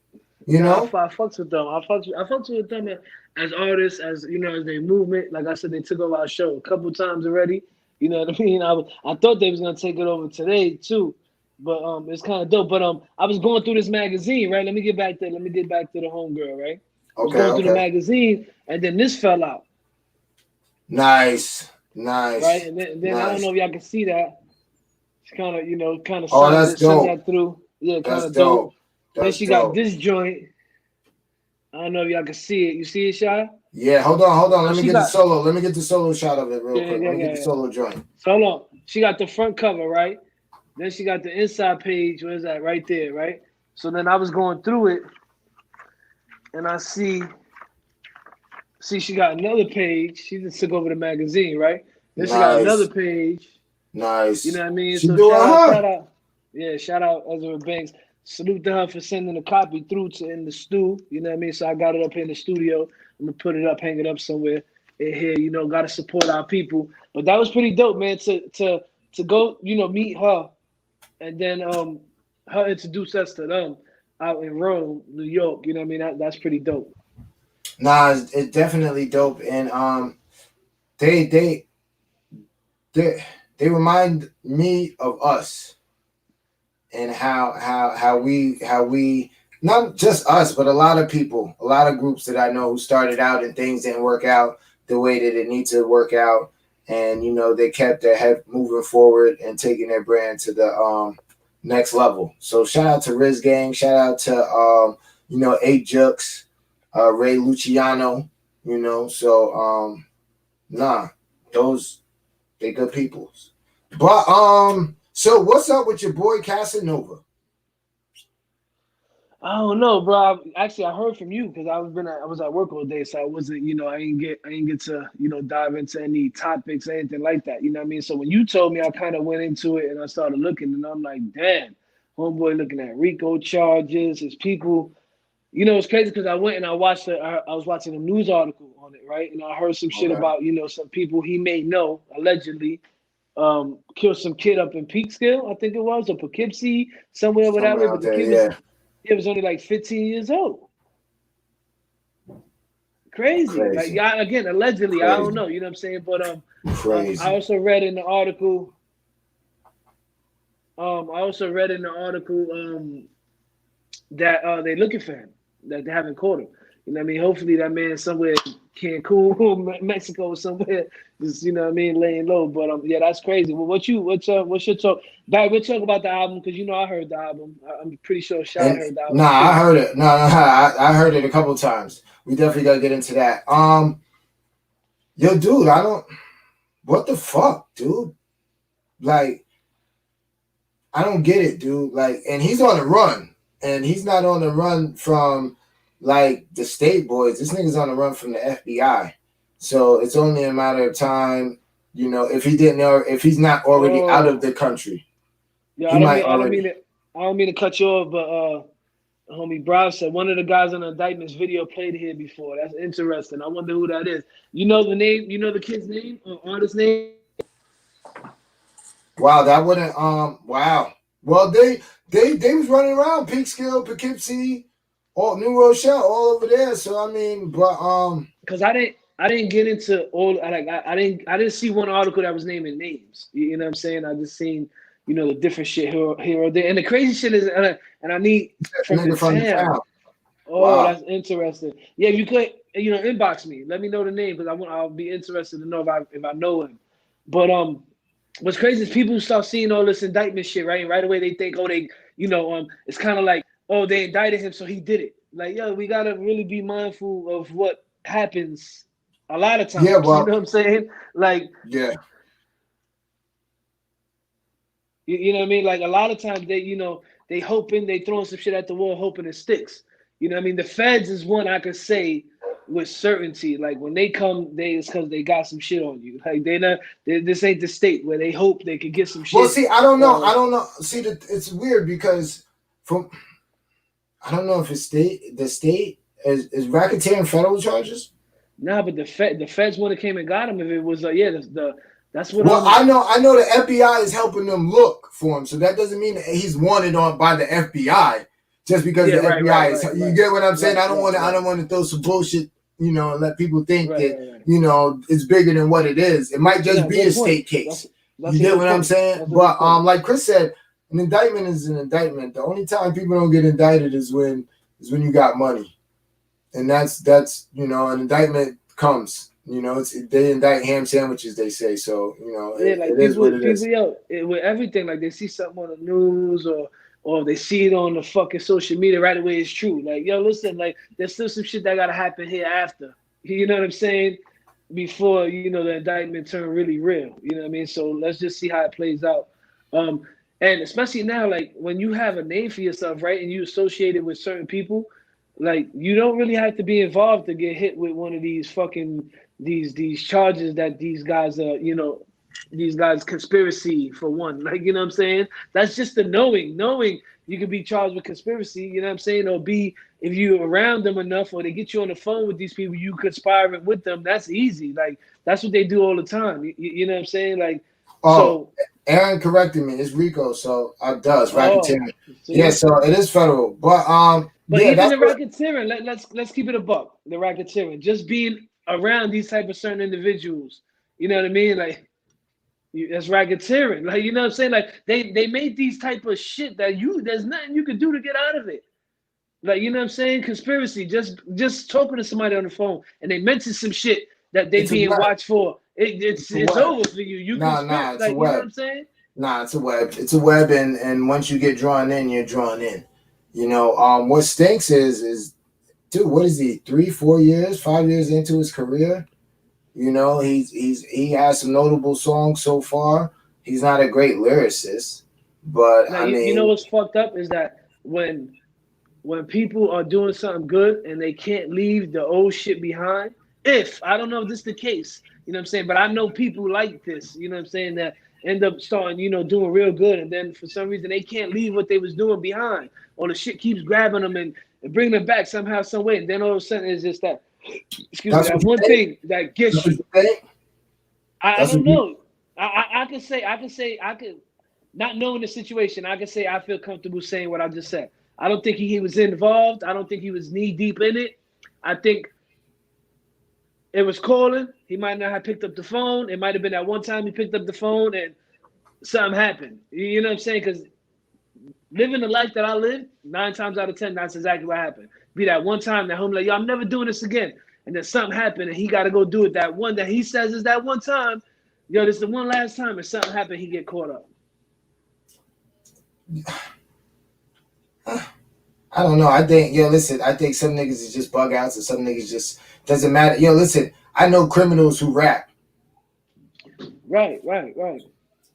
I fucks with them. I fucks with them as artists, as as their movement. Like I said, they took over our show a couple times already. You know what I mean? I thought they was gonna take it over today too, but it's kind of dope. But I was going through this magazine, right? Let me get back to the homegirl, right? I was going through the magazine, and then this fell out. Nice. Right, and then nice. I don't know if y'all can see that. It's kind of Oh, that's dope. that through. Yeah, kind That's of dope. dope. Then That's she dope. got this joint. I don't know if y'all can see it. You see it, Shy? Yeah, hold on. Let me She get got- the solo. Let me get the solo shot of it real Yeah, quick. yeah, Let me get yeah, the yeah. solo joint. So hold on. She got the front cover, right? Then she got the inside page. Where's that? Right there, right? So then I was going through it, and I see she got another page. She just took over the magazine, right? Then she got Nice. another page. Nice. You know what I mean? She So doing her. shout out. Yeah, shout out Ezra Banks. Salute to her for sending the copy through to in the stew. You know what I mean? So I got it up here in the studio. I'm gonna put it up, hang it up somewhere in here. Gotta support our people. But that was pretty dope, man. To go, meet her, and then her introduce us to them out in Rome, New York. You know what I mean? That's pretty dope. Nah, it's definitely dope, and they remind me of us, and how we not just us, but a lot of people, a lot of groups that I know who started out and things didn't work out the way that it needs to work out, and they kept their head moving forward and taking their brand to the next level. So shout out to Riz Gang, shout out to 8 Jux, Ray Luciano, so those they good peoples. But so what's up with your boy Casanova? I don't know, bro. Actually, I heard from you because I was at work all day, so I wasn't, I didn't get to, dive into any topics or anything like that. You know what I mean? So when you told me, I kind of went into it and I started looking, and I'm like, damn, homeboy looking at RICO charges. His people, it's crazy because I went and I was watching a news article on it, right? And I heard some shit about, some people he may know allegedly killed some kid up in Peekskill, I think it was, or Poughkeepsie, somewhere over that way. But the kid was only like 15 years old. Crazy. Like, again, allegedly, I don't know, you know what I'm saying? But I also read in the article. That they're looking for him, that they haven't caught him. You know what I mean? Hopefully that man somewhere in Cancun, Mexico, somewhere, just laying low. But yeah, that's crazy. Well, what's your talk? Barry, we'll talk about the album because I heard the album. I'm pretty sure Sean heard the album. Nah, I heard it. No, I heard it a couple times. We definitely gotta get into that. Yo, dude, what the fuck, dude? Like, I don't get it, dude. Like, and he's on the run. And he's not on the run from like the state boys. This nigga's on the run from the FBI. So it's only a matter of time, if he's not already out of the country. Yeah, I don't mean to cut you off, but homie Brav said one of the guys on the indictments video played here before. That's interesting. I wonder who that is. You know the name? You know the kid's name or artist's name? Wow, that wouldn't wow. Well, they was running around Peekskill, Poughkeepsie, New Rochelle, all over there. So I mean, but because I didn't get into all I didn't see one article that was naming names. You know what I'm saying? I just seen the different shit here or there. And the crazy shit is, and I need from the town. Oh, wow. That's interesting. Yeah, if you could inbox me, let me know the name because I'll be interested to know if I know him. But what's crazy is people start seeing all this indictment shit, right? And right away they think, it's kind of like, they indicted him, so he did it. Like, yo, we gotta really be mindful of what happens a lot of times. Yeah, well, you know what I'm saying? Like, yeah. You know what I mean? Like a lot of times they hoping, they throwing some shit at the wall, hoping it sticks. You know what I mean? The feds is one I could say with certainty, like when they come, it's because they got some shit on you. Like this ain't the state where they hope they could get some shit. Well, see, I don't know. See, it's weird because I don't know if the state is racketeering federal charges. Nah, but the feds would have came and got him if it was that's what. Well, I know the FBI is helping them look for him, so that doesn't mean that he's wanted on by the FBI. Just because the FBI is, you get what I'm saying? I don't want to throw some bullshit, and let people think that it's bigger than what it is. It might just be a state case. You get what I'm saying? But like Chris said, an indictment is an indictment. The only time people don't get indicted is when you got money, and that's an indictment comes. They indict ham sandwiches, they say. So it is what it is. With everything, like they see something on the news or they see it on the fucking social media right away, it's true. Like, yo, listen, like there's still some shit that gotta happen here after. You know what I'm saying? Before, the indictment turn really real. You know what I mean? So let's just see how it plays out. And especially now, like when you have a name for yourself, right? And you associate it with certain people, like you don't really have to be involved to get hit with one of these fucking these charges that these guys are, these guys conspiracy for one, like, you know what I'm saying? That's just the knowing you could be charged with conspiracy, you know what I'm saying? Or if you're around them enough or they get you on the phone with these people, you conspiring with them. That's easy. Like, that's what they do all the time. You know what I'm saying? Like, so Aaron corrected me. It's RICO, so it does racketeering. Yeah, so it is federal. But even the racketeering, let's keep it a buck. The racketeering, just being around these type of certain individuals, you know what I mean? Like, that's racketeering. Like, you know what I'm saying? Like they made these type of shit that there's nothing you could do to get out of it. Like, you know what I'm saying? Conspiracy, just talking to somebody on the phone and they mention some shit that they being watched for. it's web. over for you. You Nah, can nah, spit, it's like a you know what web. I'm saying? Nah, it's a web. It's a web, and once you get drawn in, you're drawn in. You know, what stinks is dude, what is he? 3, 4 years, 5 years into his career? You know, he has some notable songs so far. He's not a great lyricist, but Now, I you know mean, what's fucked up is that when people are doing something good and they can't leave the old shit behind. If I don't know if this is the case, you know what I'm saying, but I know people like this, you know what I'm saying, that end up starting, you know, doing real good, and then for some reason they can't leave what they was doing behind, or the shit keeps grabbing them and bringing them back somehow, some way, and then all of a sudden it's just that, excuse me, that's that what one you think. thing that gets That's what you. you think. I That's don't what you. know. I can say not knowing the situation, I can say I feel comfortable saying what I just said. I don't think he was involved. I don't think he was knee deep in it. I think it was calling. He might not have picked up the phone. It might have been that one time he picked up the phone and something happened. You know what I'm saying? Because living the life that I live, 9 times out of 10, that's exactly what happened. Be that one time that home like, yo, I'm never doing this again. And then something happened and he got to go do it. That one that he says is that one time. Yo, this is the one last time, and something happened, he get caught up. I don't know. I think, listen, I think some niggas is just bug outs and some niggas just doesn't matter. Listen, I know criminals who rap. Right.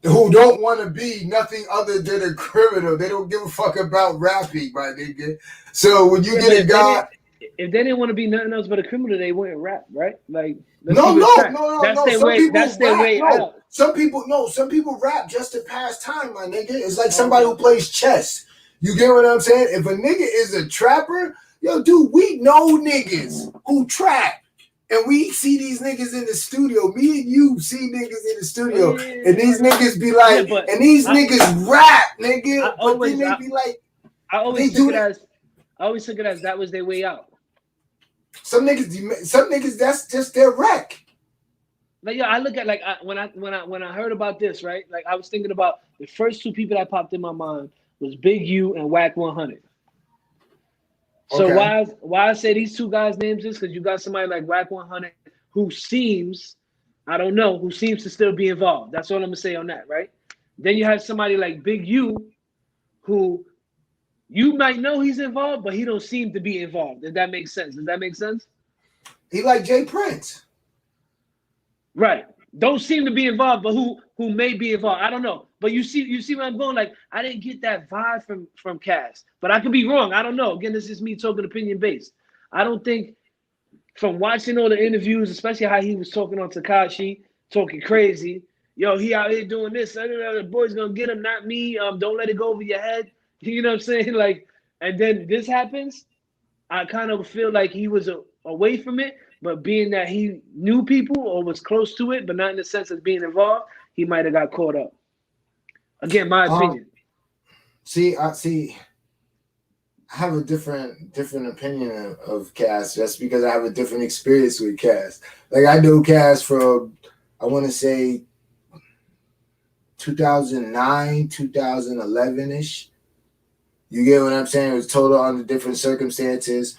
Who don't want to be nothing other than a criminal. They don't give a fuck about rapping, my nigga. So when you get a guy... If they didn't want to be nothing else but a criminal, they wouldn't rap, right? Like, no. That's their Some way. people That's their rap, way out. Some people rap just to pass time, my nigga. It's like somebody who plays chess. You get what I'm saying? If a nigga is a trapper, yo, dude, we know niggas who trap. And we see these niggas in the studio. Me and you see niggas in the studio. And these niggas be like, and these niggas rap, nigga. But then they be like, I always took it as that was their way out. Some niggas, that's just their wreck. Like, yeah, I look at like when I heard about this, right? Like I was thinking about the first 2 people that popped in my mind was Big U and Whack 100. So okay. why I say these 2 guys' names is because you got somebody like Whack 100 who seems to still be involved. That's all I'm gonna say on that, right? Then you have somebody like Big U, who you might know he's involved, but he don't seem to be involved. If that makes sense. Does that make sense? He like Jay Prince. Right. Don't seem to be involved, but who may be involved. I don't know. But you see where I'm going? Like, I didn't get that vibe from Cass. But I could be wrong. I don't know. Again, this is me talking opinion based. I don't think from watching all the interviews, especially how he was talking on Tekashi, talking crazy. Yo, he out here doing this. The boy's gonna get him, not me. Don't let it go over your head. You know what I'm saying? Like, and then this happens. I kind of feel like he was away from it. But being that he knew people or was close to it, but not in the sense of being involved, he might have got caught up. Again, my opinion. I have a different opinion of Cass just because I have a different experience with Cass. Like I know Cass from, I want to say 2009, 2011-ish. You get what I'm saying? It was total under different circumstances.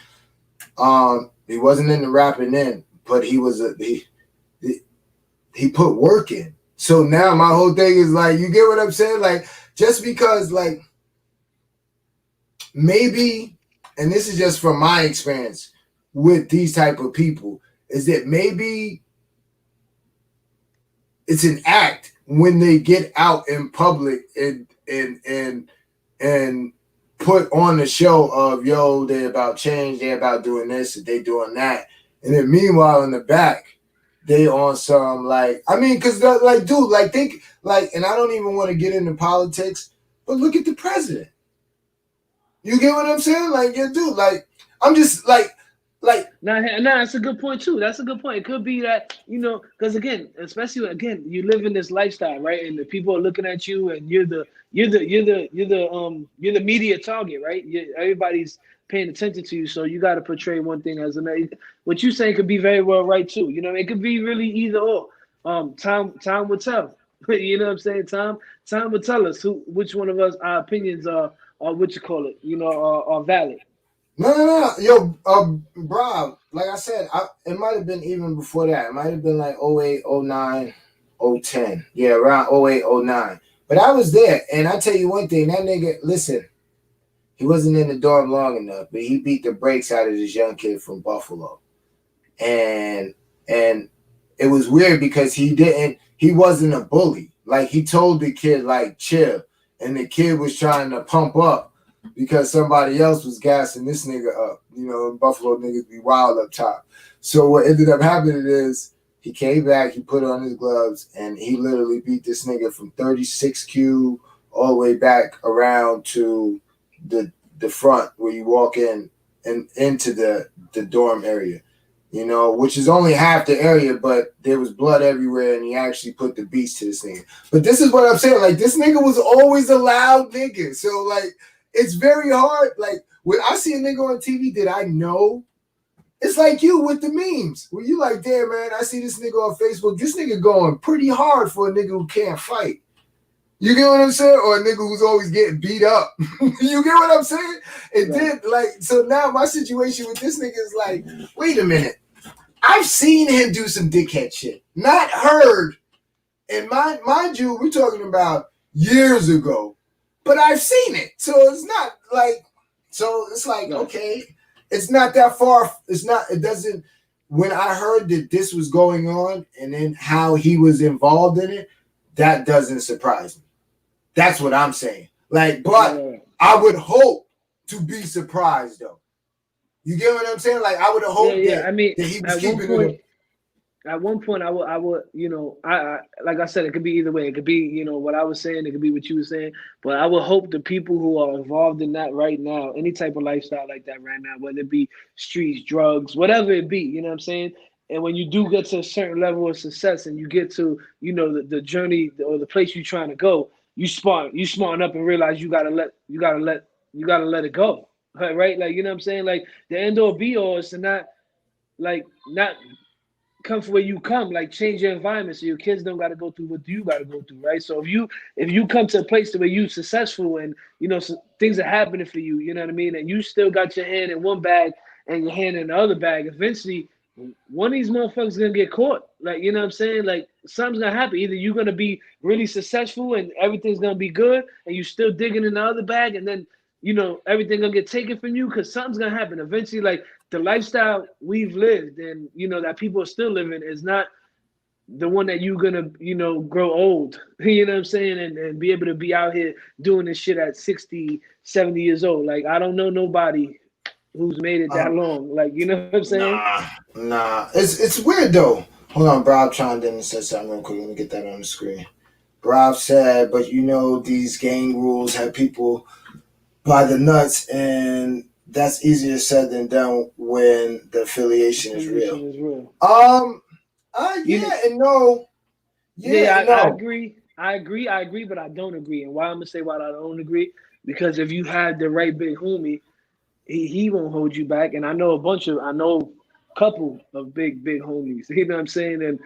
He wasn't into rapping then, but he was he put work in. So now my whole thing is like, you get what I'm saying? Like, just because like maybe, and this is just from my experience with these type of people, is that maybe it's an act when they get out in public and put on the show of, yo, they about change, they about doing this, and they doing that. And then meanwhile in the back, they on some like, I mean, because like, dude, like think like, and I don't even want to get into politics, but look at the president. You get what I'm saying? Like, yeah, dude, like, I'm just like. Nah, that's a good point too. That's a good point. It could be that, you know, because again, especially again, you live in this lifestyle, right? And the people are looking at you, and you're the media target, right? Everybody's paying attention to you, so you got to portray one thing as another. What you saying could be very well right too. You know, it could be really either or. Time will tell. You know what I'm saying? Time will tell us which one of us our opinions are what you call it, you know, are valid. No. Yo, bro, like I said, it might have been even before that. It might have been like 08, 09, 010. Yeah, around 08, 09. But I was there, and I tell you one thing, that nigga, listen, he wasn't in the dorm long enough, but he beat the brakes out of this young kid from Buffalo. And it was weird because he wasn't a bully. Like, he told the kid, like, chill. And the kid was trying to pump up because somebody else was gassing this nigga up. You know, Buffalo niggas be wild up top. So what ended up happening is he came back, he put on his gloves, and he literally beat this nigga from 36Q all the way back around to the front where you walk in and into the dorm area. You know, which is only half the area, but there was blood everywhere, and he actually put the beast to this nigga. But this is what I'm saying. Like, this nigga was always a loud nigga. So, like, it's very hard. Like, when I see a nigga on TV that I know, it's like you with the memes. Where you like, damn, man, I see this nigga on Facebook. This nigga going pretty hard for a nigga who can't fight. You get what I'm saying? Or a nigga who's always getting beat up. You get what I'm saying? It did, like, so now my situation with this nigga is like, wait a minute. I've seen him do some dickhead shit. Not heard. And mind you, we're talking about years ago. But I've seen it. So it's not like, so it's like, okay, it's not that far. It doesn't, when I heard that this was going on and then how he was involved in it, that doesn't surprise me. That's what I'm saying. Like, but I would hope to be surprised though. You get what I'm saying? Like, I would have hoped that he was keeping it. At one point, I would, you know, I like I said, it could be either way. It could be, you know, what I was saying. It could be what you were saying. But I would hope the people who are involved in that right now, any type of lifestyle like that right now, whether it be streets, drugs, whatever it be, you know what I'm saying? And when you do get to a certain level of success and you get to, you know, the journey or the place you're trying to go, you smarten up and realize you gotta let it go. Right? Like, you know what I'm saying? Like, the end all be all is to not come from where you come, like, change your environment so your kids don't got to go through what you got to go through, right? So if you come to a place where you successful and, you know, so things are happening for you, you know what I mean? And you still got your hand in one bag and your hand in the other bag, eventually one of these motherfuckers gonna get caught. Like, you know what I'm saying? Like, something's gonna happen. Either you're gonna be really successful and everything's gonna be good and you still digging in the other bag, and then, you know, everything gonna get taken from you, because something's gonna happen eventually. Like, the lifestyle we've lived and, you know, that people are still living is not the one that you're gonna, you know, grow old, you know what I'm saying, and be able to be out here doing this shit at 60, 70 years old. Like, I don't know nobody who's made it that long. Like, you know what I'm saying? Nah. It's weird though. Hold on, Brob chimed in and said something real quick. Let me get that on the screen. Brob said, but you know, these gang rules have people by the nuts, and that's easier said than done when the affiliation is real. I agree, but I don't agree. And why I'm gonna say why I don't agree? Because if you had the right big homie, he won't hold you back. And I know a couple of big homies. You know what I'm saying? And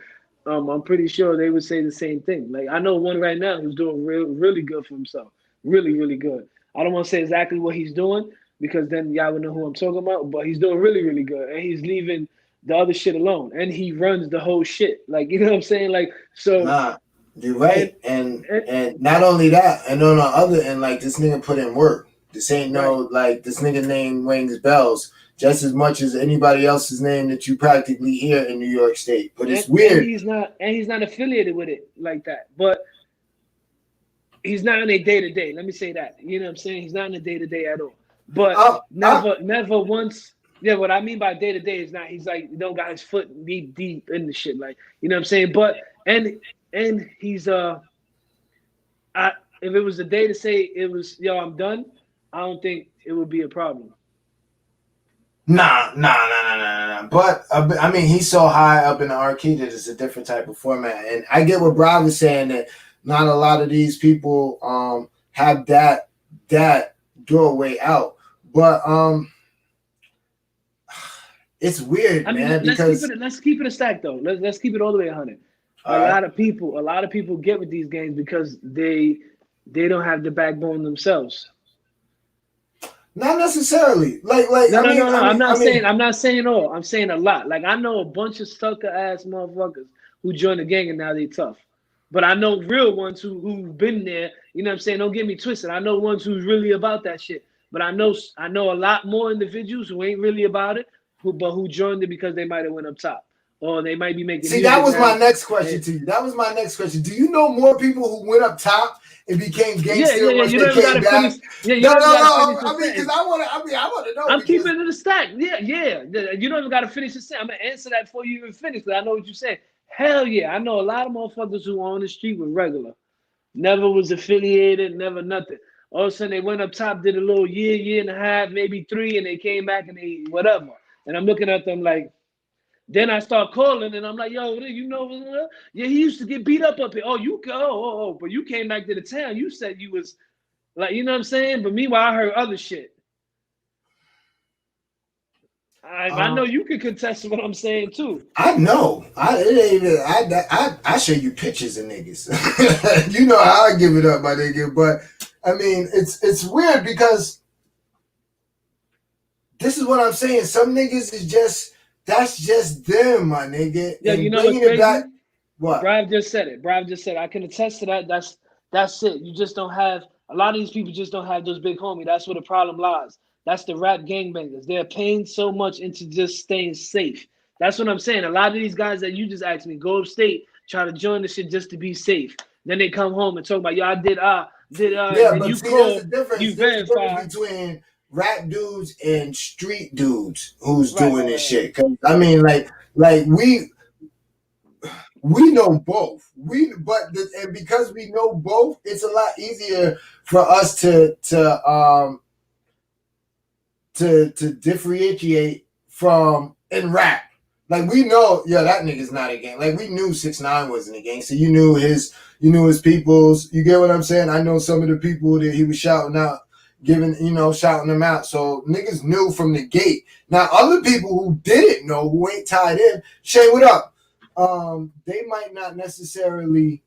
I'm pretty sure they would say the same thing. Like, I know one right now who's doing really good for himself. Really, really good. I don't want to say exactly what he's doing, because then y'all would know who I'm talking about, but he's doing really, really good. And he's leaving the other shit alone. And he runs the whole shit. Like, you know what I'm saying? Like, so. Nah, you're right. And not only that, and on the other end, like, this nigga put in work. This ain't like, this nigga name rings bells just as much as anybody else's name that you practically hear in New York State. But it's weird. And he's not affiliated with it like that. But he's not in a day-to-day. Let me say that. You know what I'm saying? He's not in a day-to-day at all. But never once. Yeah, what I mean by day-to-day is not, he's like, don't got his foot deep in the shit. Like, you know what I'm saying? But, and he's, if it was a day to say it was, yo, I'm done, I don't think it would be a problem. Nah. But, I mean, he's so high up in the arcade that it's a different type of format. And I get what Brob was saying, that not a lot of these people have that doorway out. But it's weird, man. Because let's keep it a stack though. Let's keep it all the way 100. A lot of people get with these games because they don't have the backbone themselves. Not necessarily. Like No, I mean, no, no, no. I'm not I mean, saying all. I'm saying a lot. Like I know a bunch of sucker ass motherfuckers who joined the gang and now they tough. But I know real ones who've been there. You know what I'm saying? Don't get me twisted. I know ones who's really about that shit. But I know a lot more individuals who ain't really about it, who joined it because they might have went up top. Or they might be making. See, that was my next question to you. That was my next question. Do you know more people who went up top and became gangster once they came back? No. I mean, because I want to know. I'm keeping it in the stack. Yeah. You don't even got to finish the sentence. I'm gonna answer that before you even finish. Because I know what you're saying. Hell yeah, I know a lot of motherfuckers who were on the street with regular, never was affiliated, never nothing. All of a sudden they went up top, did a little year and a half, maybe 3, and they came back and they whatever. And I'm looking at them like. Then I start calling and I'm like, yo, you know, yeah, he used to get beat up here. Oh, you go, but you came back to the town. You said you was like, you know what I'm saying? But meanwhile, I heard other shit. I know you can contest what I'm saying too. I know. I show you pictures of niggas. You know how I give it up, my nigga. But I mean, it's weird because this is what I'm saying. Some niggas is just. That's just them, my nigga. Yeah, and you know what's crazy? Back, what? Brav just said it. I can attest to that. That's it. You just don't have a lot of these people just don't have those big homies. That's where the problem lies. That's the rap gangbangers. They're paying so much into just staying safe. That's what I'm saying. A lot of these guys that you just asked me go upstate, try to join the shit just to be safe. Then they come home and talk about, yo, I did yeah, and but you see, call, there's a difference. you There's a verify. difference between rap dudes and street dudes who's doing this shit. 'Cause, I mean, like we know both. And because we know both, it's a lot easier for us to differentiate from in rap. Like we know, yeah, that nigga's not a gang. Like we knew 6ix9ine wasn't a gang, so you knew his peoples. You get what I'm saying? I know some of the people that he was shouting out, shouting them out. So niggas knew from the gate. Now other people who didn't know, who ain't tied in, Shay, what up? They might not necessarily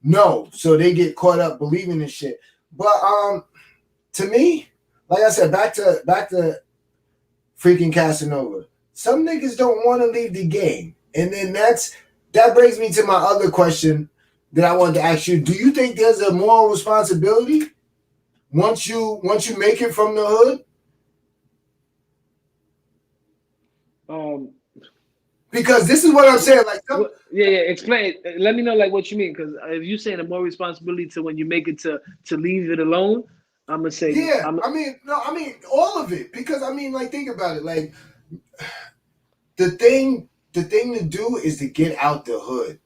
know, so they get caught up believing this shit. But to me, like I said, back to freaking Casanova. Some niggas don't want to leave the game. And then that brings me to my other question that I wanted to ask you. Do you think there's a moral responsibility once you make it from the hood? Because this is what I'm saying. Like, explain. Let me know like what you mean. Because if you're saying a more responsibility to when you make it to leave it alone, I'm gonna say I mean all of it. Because I mean, like, think about it. Like, the thing to do is to get out the hood.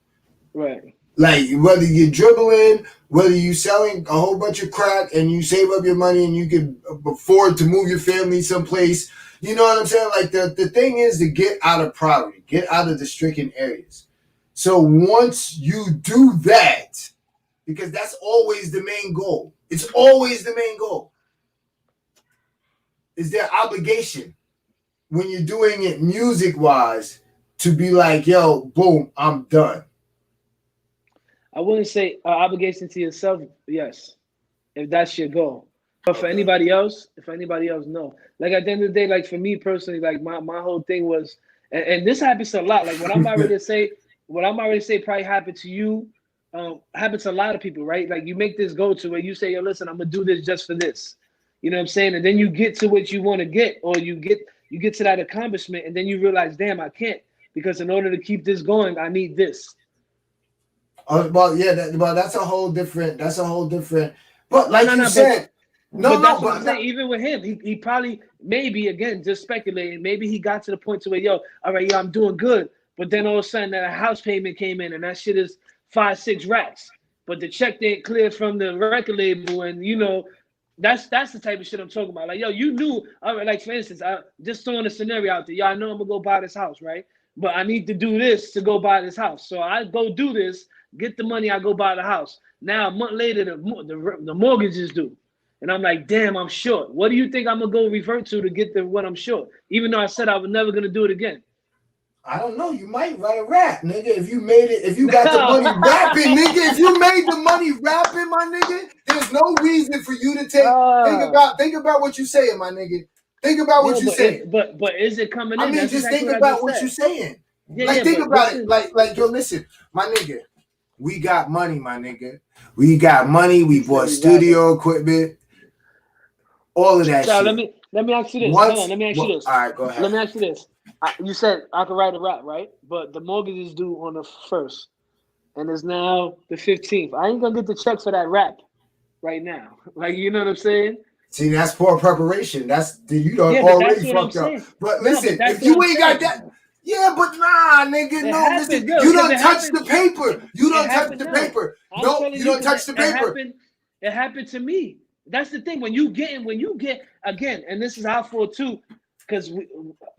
Right. Like, whether you're dribbling, whether you're selling a whole bunch of crack and you save up your money and you can afford to move your family someplace. You know what I'm saying? Like, the thing is to get out of poverty, get out of the stricken areas. So once you do that, because that's always the main goal. It's always the main goal. Is their obligation when you're doing it music-wise to be like, yo, boom, I'm done. I wouldn't say obligation to yourself, yes, if that's your goal. But for anybody else, no. Like at the end of the day, like for me personally, like my whole thing was, and this happens a lot. Like what I'm already to say probably happened to you, happens to a lot of people, right? Like you make this go to where you say, yo, listen, I'm gonna do this just for this. You know what I'm saying? And then you get to what you want to get, or you get to that accomplishment, and then you realize, damn, I can't, because in order to keep this going, I need this. Well, yeah, that's a whole different. But like you said, that's what I'm saying. Even with him, he probably, maybe again, just speculating. Maybe he got to the point to where, yo, all right, I'm doing good. But then all of a sudden, that a house payment came in, and that shit is 5-6 racks. But the check didn't clear from the record label, and that's the type of shit I'm talking about. Like, yo, you knew, all right, like for instance, I just throwing a scenario out there. Yo, I know I'm gonna go buy this house, right? But I need to do this to go buy this house. So I go do this, get the money, I go buy the house. Now a month later, the mortgage is due. And I'm like, damn, I'm short. What do you think I'm gonna go revert to get what I'm short? Even though I said I was never gonna do it again. I don't know. You might write a rap, nigga. If you made it, if you got the money rapping, nigga. If you made the money rapping, my nigga, there's no reason for you to take. Think about what you're saying, my nigga. Think about what you're saying. But is it coming in? I mean, That's just exactly think about what you're saying. Think about it. Like, yo, listen, my nigga. We got money, my nigga. We got money. We bought studio equipment. All of that shit. Let me ask you this. Hold on, let me ask you this. All right, go ahead. Let me ask you this. You said I could write a rap, right? But the mortgage is due on the 1st, and it's now the 15th. I ain't gonna get the check for that rap right now. Like, you know what I'm saying? See, that's poor preparation. You don't already fucked up. But listen, if you ain't got that, yeah, but nah, nigga, no, listen, you don't touch the paper. You don't touch the paper. No, you don't touch the paper. It happened to me. That's the thing. When you get again, and this is our fault too, because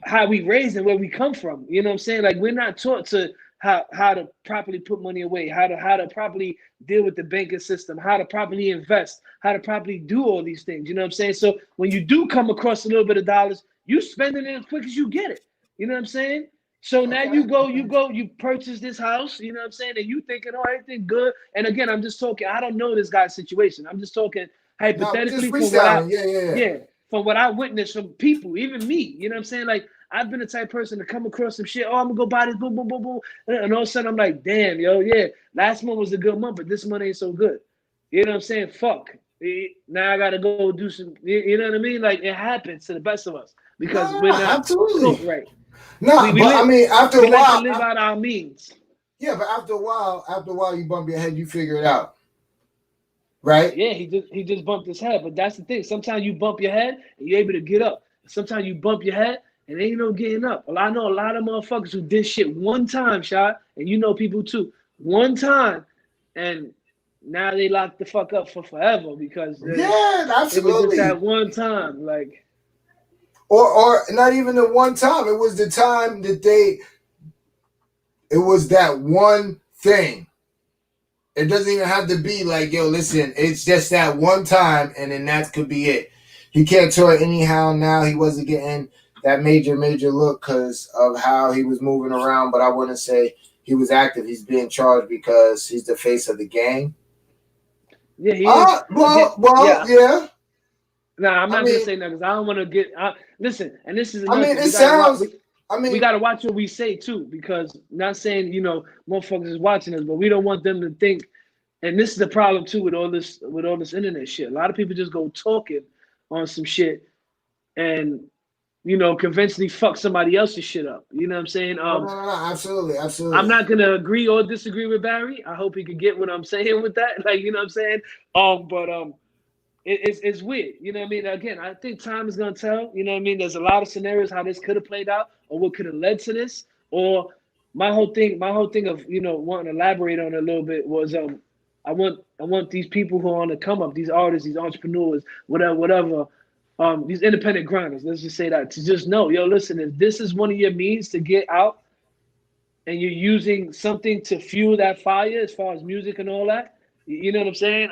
how we raised and where we come from. You know what I'm saying? Like, we're not taught to how to properly put money away, how to properly deal with the banking system, how to properly invest, how to properly do all these things. You know what I'm saying? So when you do come across a little bit of dollars, you spend it as quick as you get it. You know what I'm saying? So now you purchase this house, you know what I'm saying? And you thinking, oh, everything good. And again, I'm just talking, I don't know this guy's situation. I'm just talking hypothetically from what I witnessed from people, even me, you know what I'm saying? Like, I've been the type of person to come across some shit. Oh, I'm gonna go buy this, boom, boom, boom, boom. And all of a sudden I'm like, damn, yo, yeah, last month was a good month, but this month ain't so good. You know what I'm saying? Fuck. Now I gotta go do some, you know what I mean? Like, it happens to the best of us because we're not taught right. No, I mean, after a while, live out our means. Yeah, but after a while, you bump your head, you figure it out, right? Yeah, he just bumped his head, but that's the thing. Sometimes you bump your head and you're able to get up. Sometimes you bump your head and ain't no getting up. Well, I know a lot of motherfuckers who did shit one time, shot, and you know people too, one time, and now they locked the fuck up for forever because absolutely, it was just that one time, like. Or not even the one time. It was the time that it was that one thing. It doesn't even have to be like, yo, listen, it's just that one time, and then that could be it. He can't tour anyhow now. He wasn't getting that major look because of how he was moving around, but I wouldn't say he was active. He's being charged because he's the face of the gang. Yeah, he is. Yeah. No, I'm not gonna say that because I don't want to get. Listen, and this is. I mean, it sounds. We gotta watch what we say too, because not saying motherfuckers is watching us, but we don't want them to think. And this is the problem too with all this internet shit. A lot of people just go talking on some shit, and conventionally fuck somebody else's shit up. You know what I'm saying? No, absolutely. I'm not gonna agree or disagree with Barry. I hope he can get what I'm saying with that. Like, you know what I'm saying? It's weird, you know what I mean? Again, I think time is gonna tell. You know what I mean? There's a lot of scenarios how this could have played out, or what could have led to this. Or my whole thing of wanting to elaborate on it a little bit was I want these people who are on the come up, these artists, these entrepreneurs, whatever, these independent grinders. Let's just say that, to just know, yo, listen, if this is one of your means to get out, and you're using something to fuel that fire as far as music and all that, you know what I'm saying?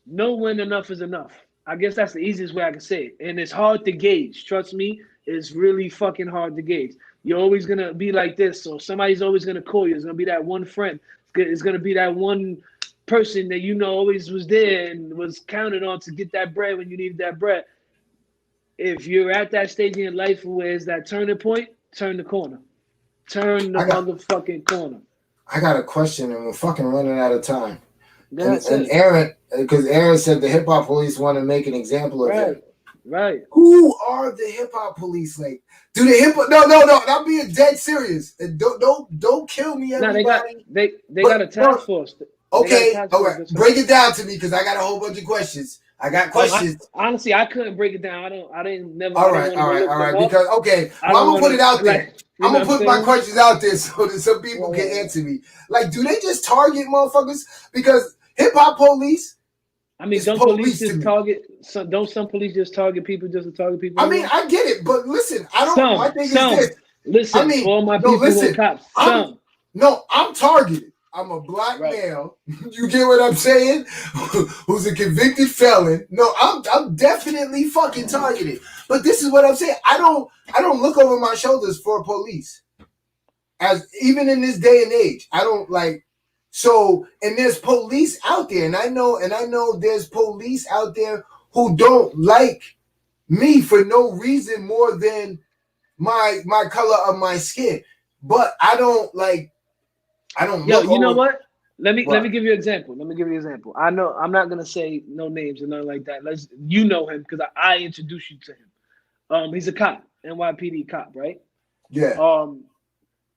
Know when enough is enough. I guess that's the easiest way I can say it. And it's hard to gauge. Trust me, it's really fucking hard to gauge. You're always going to be like this. So somebody's always going to call you. It's going to be that one friend. It's going to be that one person that always was there and was counted on to get that bread when you needed that bread. If you're at that stage in your life where it's that turning point, turn the corner. Turn the motherfucking corner. I got a question, and we're fucking running out of time. And Aaron, because Aaron said the hip hop police want to make an example of it. Right. Who are the hip hop police? Like, do the hip hop? No. I'm being dead serious. And don't kill me, everybody. No, they got a task force. Okay, all right. Break it down to me because I got a whole bunch of questions. I got questions. Honestly, I couldn't break it down. I didn't. All right. Because I'm gonna put it out there. I'm gonna put my questions out there so that some people can answer me. Like, do they just target motherfuckers? Because hip hop police. I mean, don't police just target? Don't some police just target people just to target people? I mean, I get it, but listen, I don't. My thing is this. Listen, I mean, all my people were cops. I'm targeted. I'm a black male. You get what I'm saying? Who's a convicted felon. No, I'm definitely fucking targeted. But this is what I'm saying. I don't look over my shoulders for police. as even in this day and age. I don't like. So, and there's police out there, and I know there's police out there who don't like me for no reason more than my color of my skin. But I don't. Yo, you know what? Let me give you an example. I know I'm not gonna say no names and nothing like that. You know him because I introduced you to him. He's a cop, NYPD cop, right? Yeah.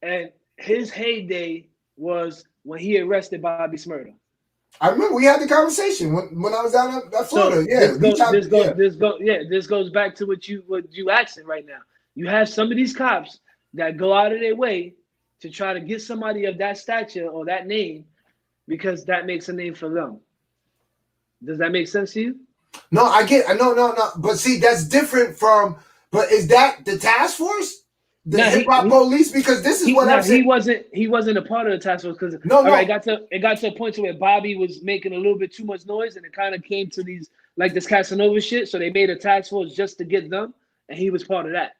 And his heyday was when he arrested Bobby Shmurda. I remember we had the conversation when I was down at Florida. So this goes back to what you asking right now. You have some of these cops that go out of their way to try to get somebody of that stature or that name because that makes a name for them. Does that make sense to you? No, I get. No. But see, that's different from. But is that the task force? The hip hop police, because this is what I'm saying. He wasn't a part of the task force because it got to a point to where Bobby was making a little bit too much noise, and it kind of came to these this Casanova shit. So they made a task force just to get them, and he was part of that.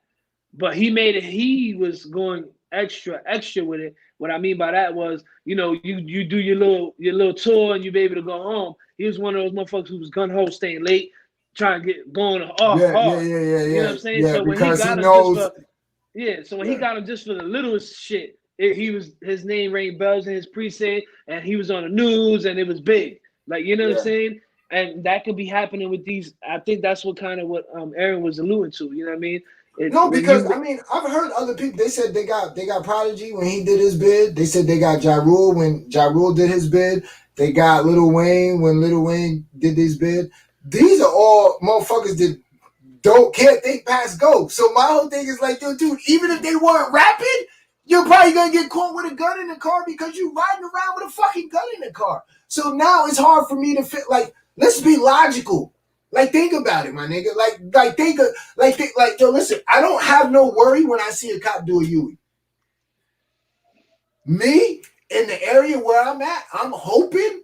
But he was going extra with it. What I mean by that was, you do your little tour and you be able to go home. He was one of those motherfuckers who was gun ho, staying late, trying to get going off. Yeah. You know what I'm saying? Yeah, so when because he got he knows. he got him just for the littlest shit, his name rang bells in his precinct, and he was on the news, and it was big. What I'm saying? And that could be happening with these. I think that's what Aaron was alluding to. You know what I mean? I've heard other people. They said they got Prodigy when he did his bid. They said they got Ja Rule when Ja Rule did his bid. They got Lil Wayne when Lil Wayne did his bid. These are all motherfuckers that can't think past go. So my whole thing is like, yo, dude, even if they weren't rapping, you're probably gonna get caught with a gun in the car because you riding around with a fucking gun in the car. So now it's hard for me to fit. Let's be logical. Think about it, my nigga. Yo, listen, I don't have no worry when I see a cop do a Huey. Me, in the area where I'm at, I'm hoping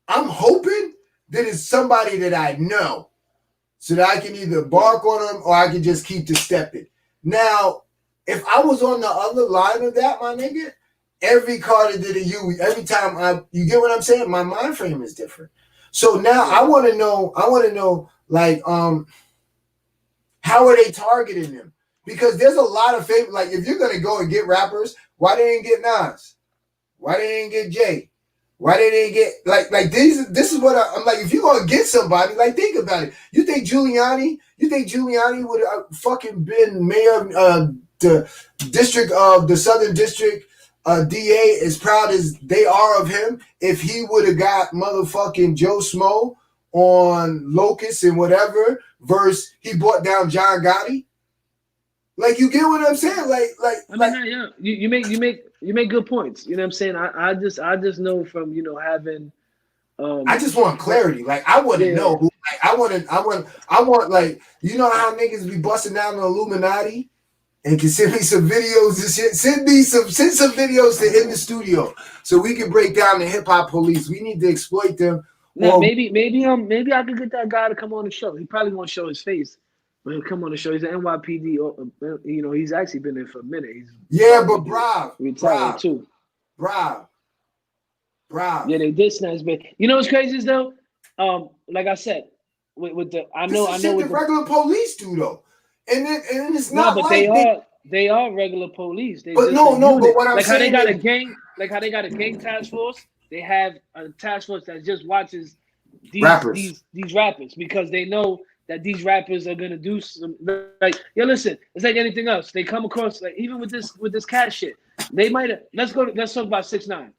that it's somebody that I know so that I can either bark on them or I can just keep to stepping. Now, if I was on the other line of that, my nigga, every car that did a Huey, every time you get what I'm saying? My mind frame is different. So now I want to know, how are they targeting them? Because there's a lot of favor. If you're going to go and get rappers, why they didn't get Nas? Why they didn't get Jay? Why they didn't get, this is what I'm like, if you're going to get somebody, think about it. You think Giuliani would have fucking been mayor of the district of the Southern District, DA, as proud as they are of him, if he would have got motherfucking Joe Smo on Locust and whatever, versus he brought down John Gotti? You get what I'm saying? You make good points. You know what I'm saying? I just know from having. I just want clarity. I want to know who. I want you know how niggas be busting down the Illuminati and can send me some videos and shit. Send some videos to In the Studio so we can break down the hip hop police. We need to exploit them. Now, maybe I could get that guy to come on the show. He probably won't show his face, but he'll come on the show. He's an NYPD. He's actually been there for a minute. But Brav, retired too. Brav. Yeah, they did snatch, but you know what's crazy is though. Like I said, with the I know what the regular police do though, and it's not. No, but they are regular police. But what I'm saying, how they got a gang task force. They have a task force that just watches these rappers because they know that these rappers are gonna do some listen, it's like anything else. They come across even with this cat shit. They might have let's talk about 6ix9ine.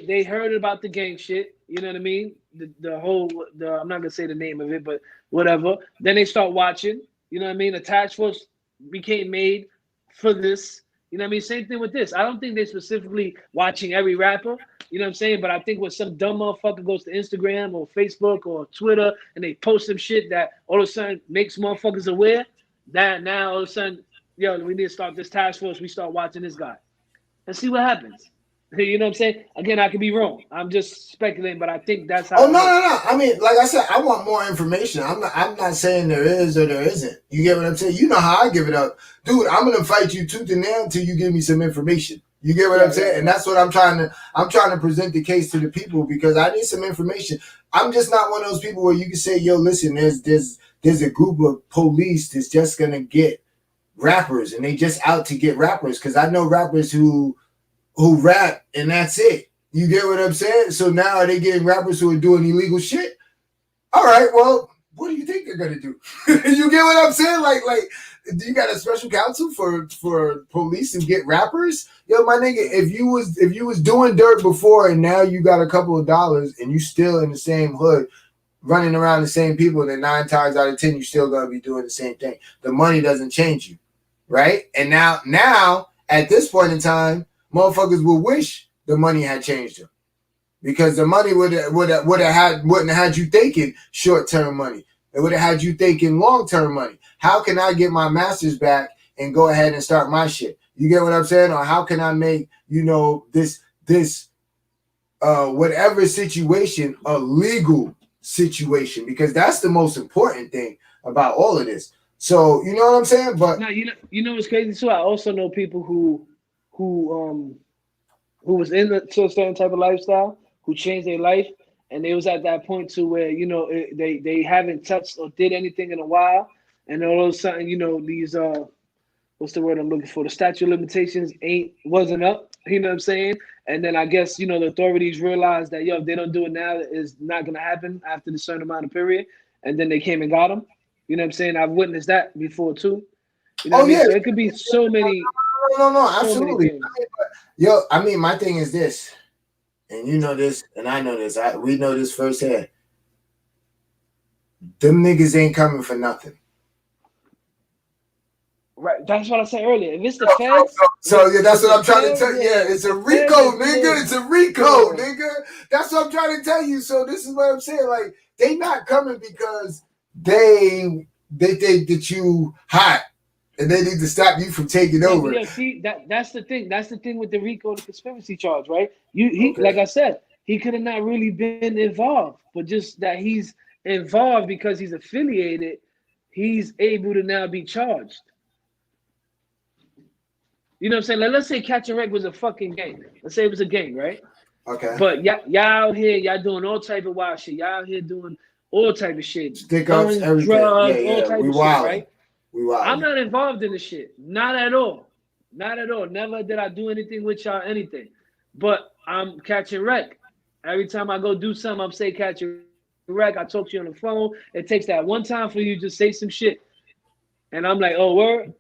They heard about the gang shit, you know what I mean? The whole I'm not gonna say the name of it, but whatever. Then they start watching, you know what I mean? The task force became made for this. You know what I mean? Same thing with this. I don't think they're specifically watching every rapper, you know what I'm saying? But I think when some dumb motherfucker goes to Instagram or Facebook or Twitter and they post some shit that all of a sudden makes motherfuckers aware, that now all of a sudden, we need to start this task force. We start watching this guy and see what happens. You know what I'm saying? Again, I could be wrong. I'm just speculating, but I think that's how. Oh no. I mean, like I said, I want more information. I'm not saying there is or there isn't. You get what I'm saying? You know how I give it up, dude. I'm gonna fight you tooth and nail until you give me some information. You get what I'm saying? And that's what I'm trying to present the case to the people, because I need some information. I'm just not one of those people where you can say, yo, listen, there's a group of police that's just gonna get rappers and they just out to get rappers, because I know rappers who rap and that's it. You get what I'm saying? So now are they getting rappers who are doing illegal shit? All right, well, what do you think they're gonna do? You get what I'm saying? Like, do you got a special counsel for police and get rappers? Yo, my nigga, if you was doing dirt before and now you got a couple of dollars and you still in the same hood, running around the same people, then 9 times out of 10 you're still gonna be doing the same thing. The money doesn't change you, right? And now at this point in time, motherfuckers will wish the money had changed them, because the money wouldn't have had you thinking short-term money. It would have had you thinking long-term money. How can I get my master's back and go ahead and start my shit? You get what I'm saying? Or how can I make, this whatever situation a legal situation? Because that's the most important thing about all of this. So you know what I'm saying? But now you know what's crazy too. I also know people who was in a certain type of lifestyle, who changed their life, and they was at that point to where they haven't touched or did anything in a while, and all of a sudden these what's the word I'm looking for? The statute of limitations wasn't up. You know what I'm saying? And then I guess the authorities realized that if they don't do it now, it's not gonna happen after the certain amount of period, and then they came and got them. You know what I'm saying? I've witnessed that before too. You know what I mean? So it could be so many. No, absolutely. I mean, my thing is this, and you know this, and I know this. We know this firsthand. Them niggas ain't coming for nothing. Right, that's what I said earlier. If it's the feds, so that's what I'm trying to tell you. Yeah, it's a RICO, nigga. It's a RICO, nigga. That's what I'm trying to tell you. So this is what I'm saying. Like, they not coming because they think that you hot and they need to stop you from taking over. Yeah, see, that's the thing. That's the thing with the RICO, the conspiracy charge, right? Like I said, he could have not really been involved, but just that he's involved because he's affiliated, he's able to now be charged. You know what I'm saying? Like, let's say Catch a Wreck was a fucking gang. Let's say it was a gang, right? Okay. But y'all out here, y'all doing all type of wild shit. Y'all out here doing all type of shit. Stick-ups, everything. Drugs, all type of shit, right? We wild. I'm not involved in the shit. Not at all. Not at all. Never did I do anything with y'all, anything. But I'm Catch a Wreck. Every time I go do something, I'm saying Catch a Wreck. I talk to you on the phone. It takes that one time for you to just say some shit. And I'm like, oh, word?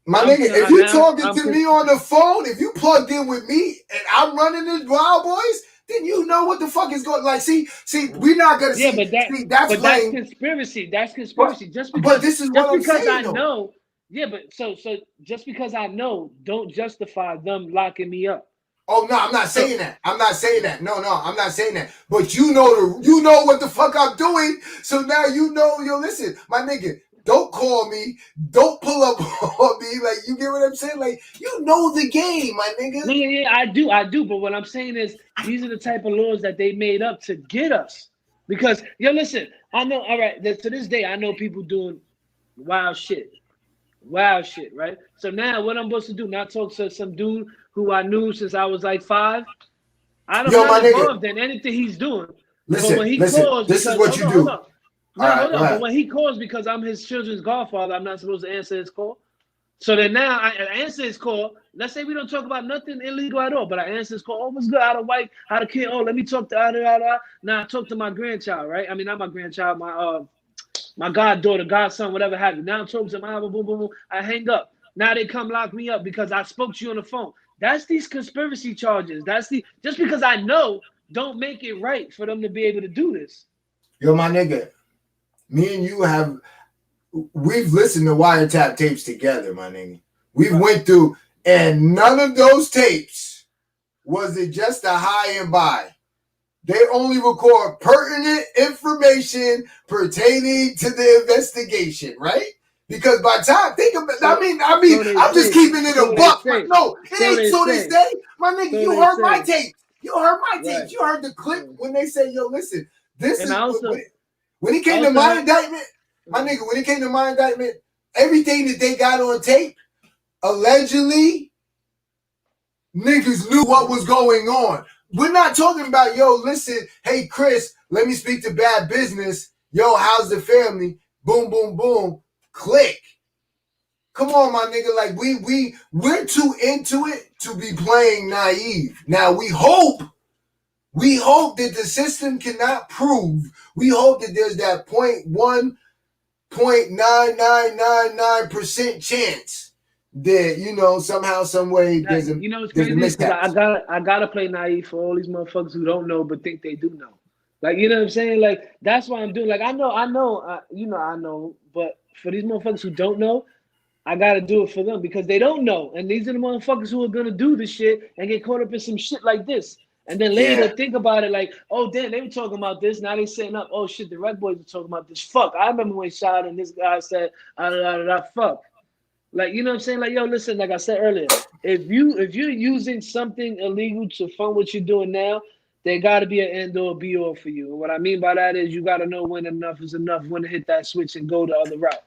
My nigga, if you talking to me on the phone, if you plugged in with me and I'm running the Wild Boys, then you know what the fuck is going. Like, see, we're not gonna see. But that's conspiracy. That's conspiracy. But this is what I'm saying. I know. Yeah, but so just because I know, don't justify them locking me up. Oh no, I'm not saying that. I'm not saying that. No, I'm not saying that. But you know what the fuck I'm doing. So now listen, my nigga. Don't call me. Don't pull up on me. Like, you get what I'm saying? Like, you know the game, my nigga. Yeah, I do. But what I'm saying is, these are the type of laws that they made up to get us. Because, listen, I know, all right, to this day, I know people doing wild shit, right? So now what I'm supposed to do, not talk to some dude who I knew since I was like 5. I'm not involved in anything he's doing. Listen, this is what you do. Hold on. But when he calls because I'm his children's godfather, I'm not supposed to answer his call. So then now I answer his call. Let's say we don't talk about nothing illegal at all, but I answer his call. Oh, what's good? How the wife? How the kid? Oh, let me talk to Now I talk to my grandchild, right? I mean, not my grandchild, my goddaughter, godson, whatever have you. Now I'm talking to my boom, boom, boom. I hang up. Now they come lock me up because I spoke to you on the phone. That's these conspiracy charges. Just because I know, don't make it right for them to be able to do this. Yo, my nigga. Me and you we've listened to wiretap tapes together, my nigga. We've went through, and none of those tapes was it just a high and by. They only record pertinent information pertaining to the investigation, right? Because by time, think about, So I'm just say. keeping it So a buck. they say. No, it So ain't they so they say. say. My nigga, So you they heard my say. tape. You heard my Right. tapes. You heard the clip when they say, yo, listen, this And is I also, when it came to my indictment, my nigga, when it came to my indictment, everything that they got on tape, allegedly, niggas knew what was going on. We're not talking about, yo, listen, hey, Chris, let me speak to Bad Business. Yo, how's the family? Boom, boom, boom. Click. Come on, my nigga. Like, we're too into it to be playing naive. Now, we hope that the system cannot prove. We hope that there's that 0.1.9999% chance that, you know, somehow, some way there's a, you know, it's there's a crazy because mishap. I gotta play naive for all these motherfuckers who don't know but think they do know. Like, you know what I'm saying? Like, that's why I'm doing. Like, I know, but for these motherfuckers who don't know, I gotta do it for them because they don't know, and these are the motherfuckers who are gonna do this shit and get caught up in some shit like this. And then later think about it like, oh damn, they were talking about this. Now they setting up, oh shit, the Red Boys are talking about this. Fuck. I remember when Shot and this guy said, fuck. Like, you know what I'm saying? Like, yo, listen, like I said earlier, if you're using something illegal to fund what you're doing now, there gotta be an end or be all for you. And what I mean by that is you gotta know when enough is enough, when to hit that switch and go the other route.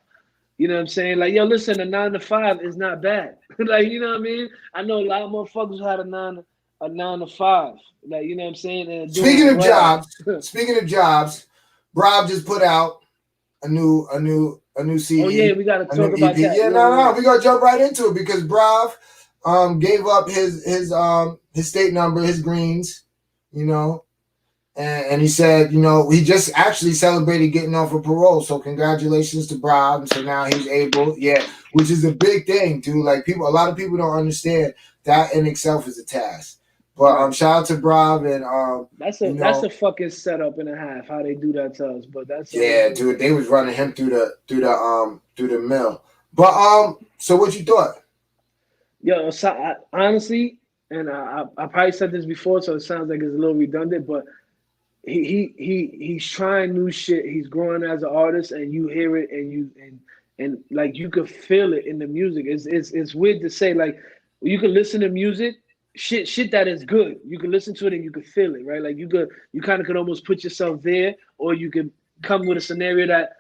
You know what I'm saying? Like, yo, listen, a 9 to 5 is not bad. Like, you know what I mean? I know a lot of motherfuckers who had a 9 to 5. Like, you know what I'm saying? And Speaking of jobs, Rob just put out a new CD. Oh yeah, we gotta talk about that. Yeah, no, we're gonna jump right into it because Brav gave up his state number, his greens, you know. And he said, you know, he just actually celebrated getting off of parole. So congratulations to Brav. And so now he's able, which is a big thing, dude. Like a lot of people don't understand that in itself is a task. But shout out to Brav and that's a fucking setup and a half how they do that to us. But that's dude. They was running him through the mill. But so what you thought? Yo, so honestly, and I probably said this before, so it sounds like it's a little redundant, but he's trying new shit. He's growing as an artist, and you hear it, and like you could feel it in the music. It's weird to say, like you can listen to music, shit that is good. You can listen to it and you can feel it, right? Like you kind of could almost put yourself there, or you could come with a scenario that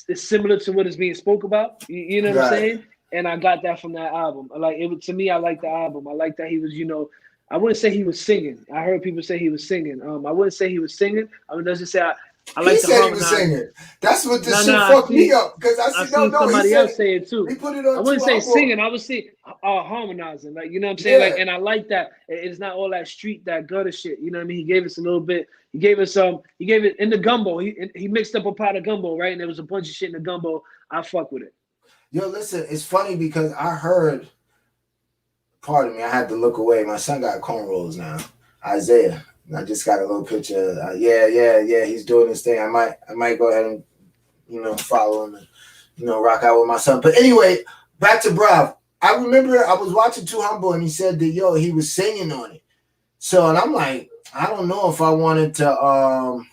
is similar to what is being spoke about. You know what I'm saying? And I got that from that album. Like to me, I like the album. I like that he was, you know. I wouldn't say he was singing. I heard people say he was singing. I wouldn't say he was singing. I would just say I like he said he was singing. That's what this shit fucked me up because I see somebody else say it too. He put it on. I wouldn't say singing. I would say harmonizing. Like, you know what I'm saying? Like, and I like that. It's not all that street, that gutter shit. You know what I mean? He gave us a little bit. He gave it in the gumbo. He mixed up a pot of gumbo, right? And there was a bunch of shit in the gumbo. I fuck with it. Yo, listen, it's funny because I heard. Pardon me, I had to look away. My son got cornrows now. Isaiah. I just got a little picture. Yeah. He's doing his thing. I might go ahead and, you know, follow him and, you know, rock out with my son. But anyway, back to Brav. I remember I was watching Too Humble and he said that, yo, he was singing on it. So, and I'm like, I don't know if I wanted to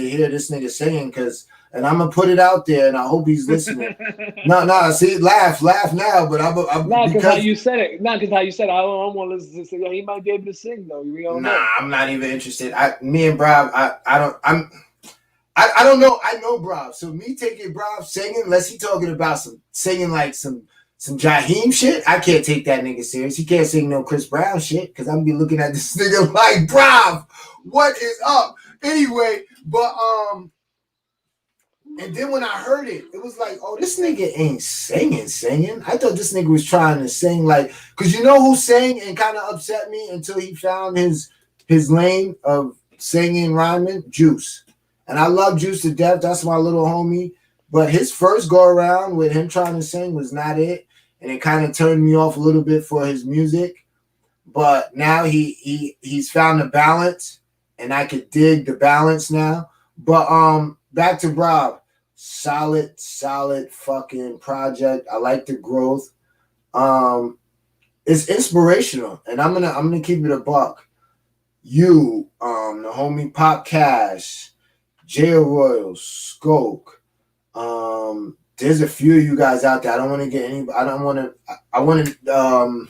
hear this nigga singing because, and I'm gonna put it out there, and I hope he's listening. No, see, laugh now, but I'm not because how you said it. Not because how you said it. I don't want to listen to sing. He might be able to sing though. You don't know. I'm not even interested. Me and Brav, I don't know. I know Brav, so me taking Brav singing, unless he talking about singing like some Jaheim shit, I can't take that nigga serious. He can't sing no Chris Brown shit because I'm gonna be looking at this nigga like, Brav, what is up? Anyway, but and then when I heard it, it was like, oh, this nigga ain't singing. I thought this nigga was trying to sing like, because you know who sang and kind of upset me until he found his lane of singing, rhyming? Juice. And I love Juice to death. That's my little homie. But his first go around with him trying to sing was not it. And it kind of turned me off a little bit for his music. But now he's found the balance, and I could dig the balance now. But back to Rob. Solid fucking project. I like the growth. It's inspirational, and I'm gonna keep it a buck. You, the homie Pop Cash, Jay Royal, Skoke, there's a few of you guys out there. I don't want to get any. I want to.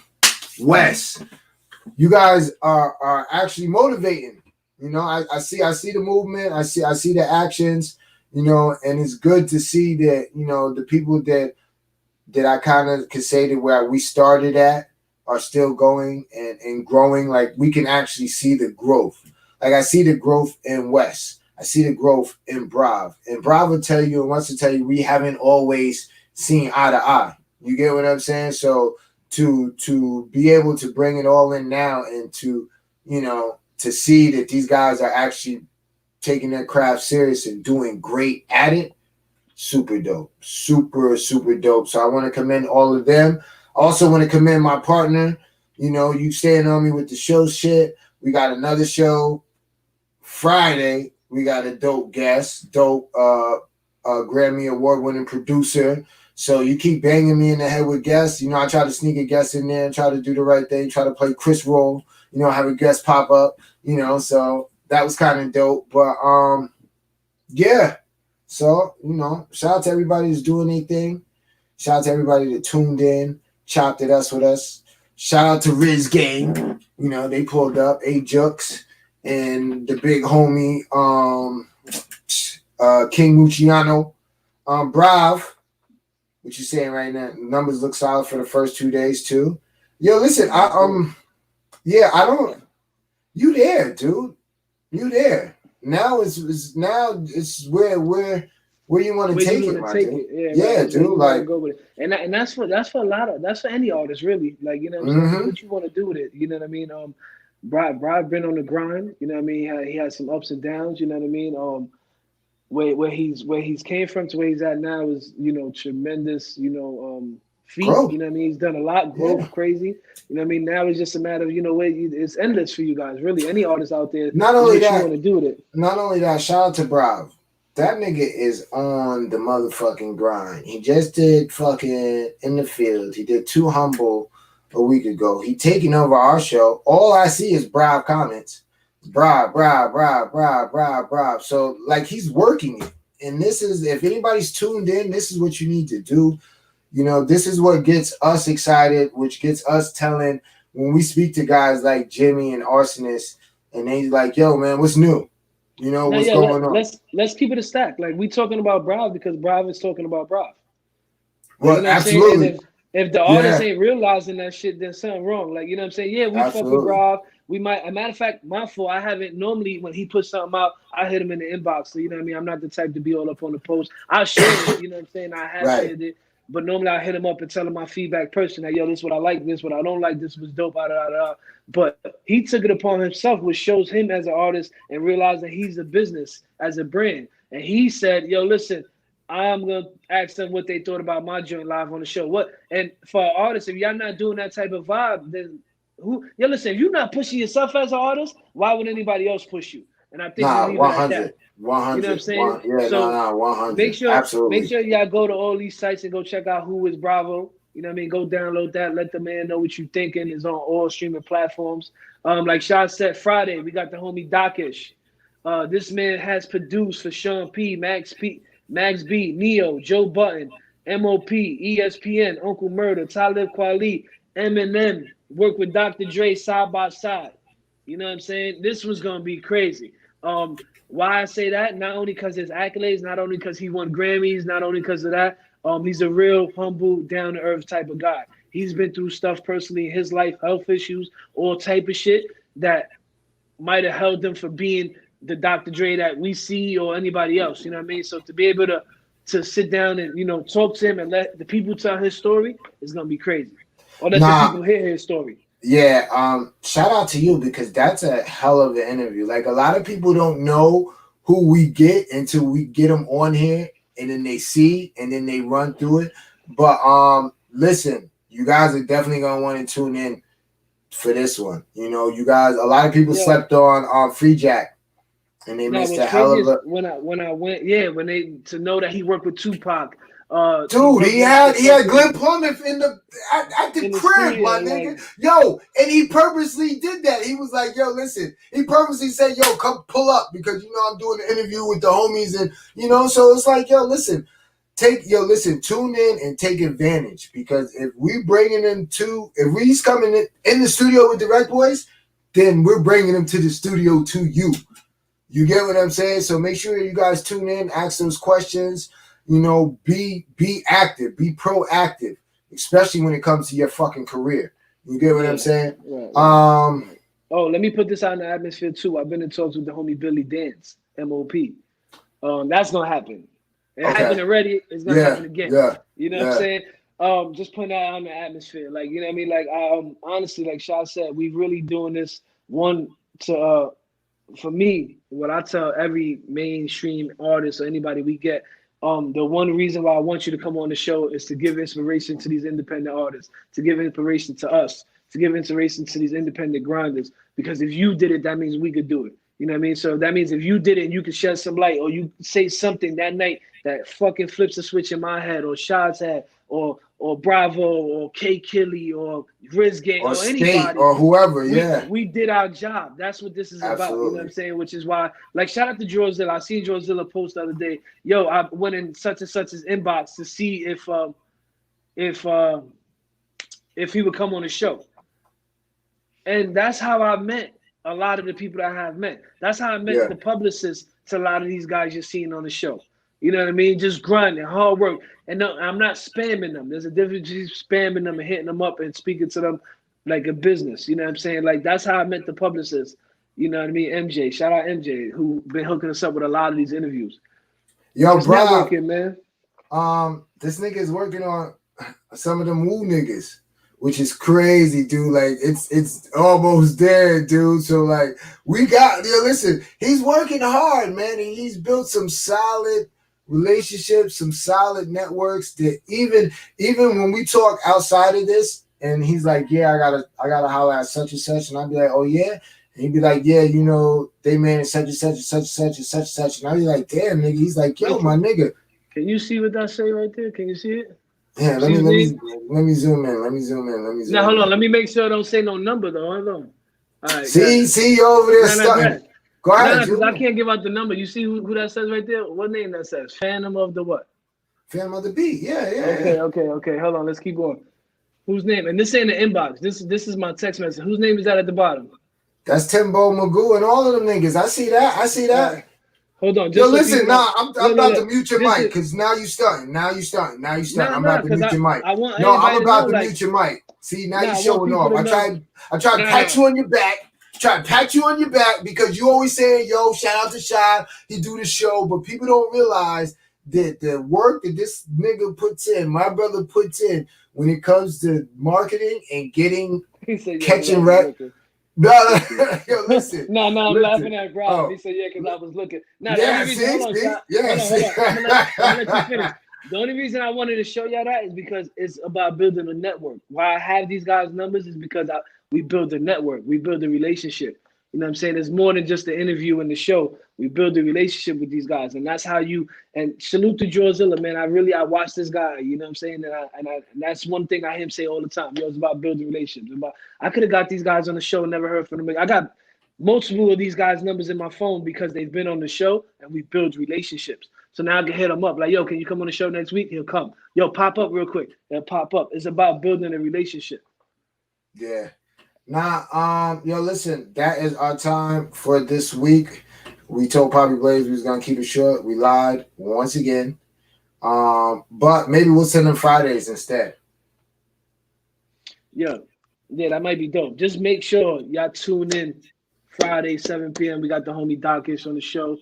Wes, you guys are actually motivating. You know, I see the movement. I see the actions. You know, and it's good to see that, you know, the people that I kind of could say that where we started at are still going and growing. Like, we can actually see the growth. Like, I see the growth in Wes. I see the growth in Brav. And Brav will tell you and wants to tell you we haven't always seen eye to eye. You get what I'm saying? So to be able to bring it all in now and to, you know, to see that these guys are actually taking their craft serious and doing great at it, super dope. Super, super dope. So I want to commend all of them. I also want to commend my partner. You know, you staying on me with the show shit. We got another show Friday. We got a dope guest, Grammy Award-winning producer. So you keep banging me in the head with guests. You know, I try to sneak a guest in there and try to do the right thing, try to play Chris role, you know, have a guest pop up, you know, so that was kind of dope. But yeah. So, you know, shout out to everybody who's doing anything. Shout out to everybody that tuned in, chopped it up with us. Shout out to Riz Gang. You know, they pulled up A-Jux and the big homie King Luciano. Brav, what you saying right now? Numbers look solid for the first 2 days too. Yo, listen, you there, dude. You there. Now it's where you want to take it, my dude. Yeah, dude. Like, go with it. And that's for any artist, really. Like, you know what I'm saying? What you want to do with it. You know what I mean? Brav been on the grind, you know what I mean? He had some ups and downs, you know what I mean? Where he's came from to where he's at now is, you know, tremendous, you know, feat. Growth. You know what I mean? He's done a lot, growth, crazy. You know what I mean? Now it's just a matter of, you know, it's endless for you guys, really. Any artist out there. Not only that, you want to do with it. Not only that, shout out to Brav. That nigga is on the motherfucking grind. He just did fucking In the Field. He did Too Humble a week ago. He taking over our show. All I see is Brav comments. Brav. So, like, he's working it. And this is, if anybody's tuned in, this is what you need to do. You know, this is what gets us excited, which gets us telling when we speak to guys like Jimmy and Arsonist, and they like, yo, man, what's new? You know, what's going on? Let's keep it a stack. Like, we talking about Brav because Brav is talking about Brav. Well, you know absolutely. If the artist ain't realizing that shit, then something wrong. Like, you know what I'm saying? Yeah, we fuck with Brav. We might, a matter of fact, my fault, I haven't normally, when he puts something out, I hit him in the inbox. So, you know what I mean? I'm not the type to be all up on the post. I share it, you know what I'm saying? I have shared it. But normally I hit him up and tell him my feedback personally. Like, yo, this is what I like, this is what I don't like, this was dope, But he took it upon himself, which shows him as an artist and realizing he's a business as a brand. And he said, yo, listen, I'm going to ask them what they thought about my joint live on the show. And for an artist, if y'all not doing that type of vibe, then listen, if you're not pushing yourself as an artist, why would anybody else push you? And I think 100. 100. You know what I'm saying? 100. Make sure Absolutely. y'all go to all these sites and go check out Who Is Bravo. You know what I mean? Go download that. Let the man know what you're thinking. It's on all streaming platforms. Like Shah said, Friday, we got the homie Dockish. This man has produced for Sean P, Max B, Neo, Joe Button, MOP, ESPN, Uncle Murder, Talib Kweli, Eminem, work with Dr. Dre side by side. You know what I'm saying? This was going to be crazy. Why I say that? Not only because his accolades, not only because he won Grammys, not only because of that. He's a real humble, down-to-earth type of guy. He's been through stuff personally in his life, health issues, all type of shit that might have held him from being the Dr. Dre that we see or anybody else. You know what I mean? So to be able to sit down and, you know, talk to him and let the people tell his story is going to be crazy. Or let the people hear his story. Yeah, shout out to you because that's a hell of an interview. Like, a lot of people don't know who we get until we get them on here and then they see and then they run through it. But listen, you guys are definitely gonna want to tune in for this one. You know, you guys, a lot of people slept on Free Jack and they missed a hell of a when I went, to know that he worked with Tupac. Dude, he had Glenn Plummer in at the crib, my nigga. Yo, and he purposely did that. He was like, yo, listen. He purposely said, yo, come pull up because, you know, I'm doing an interview with the homies and, you know, so it's like, yo, listen, listen, tune in and take advantage, because if we bringing him if he's coming in the studio with the Wreck Boys, then we're bringing him to the studio to you. You get what I'm saying? So make sure you guys tune in, ask those questions, be active, be proactive, especially when it comes to your fucking career. You get what I'm saying? Right. Oh, let me put this out in the atmosphere too. I've been in talks with the homie Billy Dance, MOP. That's gonna happen. It happened already. It's gonna happen again. Yeah. You know what I'm saying? Just putting that out in the atmosphere. Like, you know what I mean? Like, honestly, like Shah said, we really doing this for me, what I tell every mainstream artist or anybody we get, the one reason why I want you to come on the show is to give inspiration to these independent artists, to give inspiration to us, to give inspiration to these independent grinders. Because if you did it, that means we could do it. You know what I mean? So that means if you did it and you could shed some light, or you say something that night that fucking flips a switch in my head, or Shad's head, or Bravo, or K Killy, or Riz Gang, or anybody, or whoever. We did our job. That's what this is about. You know what I'm saying? Which is why, like, shout out to Drawzilla. I seen Drawzilla post the other day. Yo, I went in such and such's inbox to see if he would come on the show, and that's how I met a lot of the people that I have met. That's how I met the publicists to a lot of these guys you're seeing on the show. You know what I mean? Just grinding, hard work. And no, I'm not spamming them. There's a difference between spamming them and hitting them up and speaking to them like a business. You know what I'm saying? Like, that's how I met the publicists. You know what I mean? MJ, shout out MJ, who been hooking us up with a lot of these interviews. Yo, it's bro, networking, man. This nigga is working on some of them woo niggas, which is crazy, dude. Like, it's almost there, dude. So, like, listen, he's working hard, man, and he's built some solid relationships, some solid networks that even when we talk outside of this, and he's like, yeah, I gotta holler at such and such, and I'll be like, oh yeah, and he'd be like, yeah, they manage such and such and such and such and such and such, and I'll be like, damn, nigga. He's like, yo, my nigga. Can you see what that say right there? Can you see it? Yeah, let me zoom in. Now hold on, let me make sure I don't say no number though. Hold on. All right. See you over there studying. Go ahead. Because I can't give out the number. You see who that says right there? What name that says? Phantom of the what? Phantom of the Beat. Yeah. Okay. Hold on. Let's keep going. Whose name? And this ain't the inbox. This is my text message. Whose name is that at the bottom? That's Timbo Magoo and all of them niggas. I see that. Right. Hold on. Yo, listen. I'm about to mute your mic because now you starting. I'm about to mute your mic. I'm about to mute your mic. See, now you're showing off. I tried to pat you on your back. Try to pat you on your back because you always saying, yo, shout out to Shad, he do the show, but people don't realize that the work that this nigga puts in, my brother puts in, when it comes to marketing and catching rap. No, yo, listen. No, I'm laughing at Rob. He said, yeah, because I was looking. I'm gonna let you finish. The only reason I wanted to show y'all that is because it's about building a network. Why I have these guys' numbers is because we build a network. We build a relationship. You know what I'm saying? There's more than just the interview and the show. We build a relationship with these guys. And that's how and salute to Drawzilla, man. I watch this guy, you know what I'm saying? And that's one thing I hear him say all the time. It's about building relationships. I could have got these guys on the show and never heard from them. I got multiple of these guys' numbers in my phone because they've been on the show and we build relationships. So now I can hit them up. Like, yo, can you come on the show next week? He'll come. Yo, pop up real quick. He'll pop up. It's about building a relationship. Yeah. Yo, listen, that is our time for this week. We told Poppy Blaze we was gonna keep it short. We lied once again. But maybe we'll send them Fridays instead. Yeah, that might be dope. Just make sure y'all tune in Friday, 7 p.m. We got the homie Dockish on the show.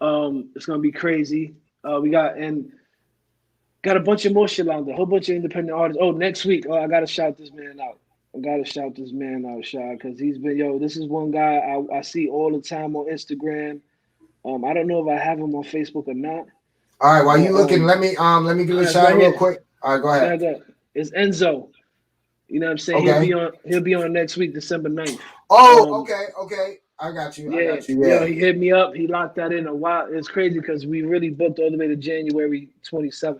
It's gonna be crazy. We got a bunch of more shit on there. A whole bunch of independent artists. Oh, next week. I gotta shout this man out. Shad, because he's been, this is one guy I see all the time on Instagram. I don't know if I have him on Facebook or not. All right, while you looking, let me give a shout out real quick. All right, go ahead. It's Enzo. You know what I'm saying? Okay. He'll be on next week, December 9th. Oh, okay. I got you. Yeah, he hit me up. He locked that in a while. It's crazy because we really booked all the way to January 27th.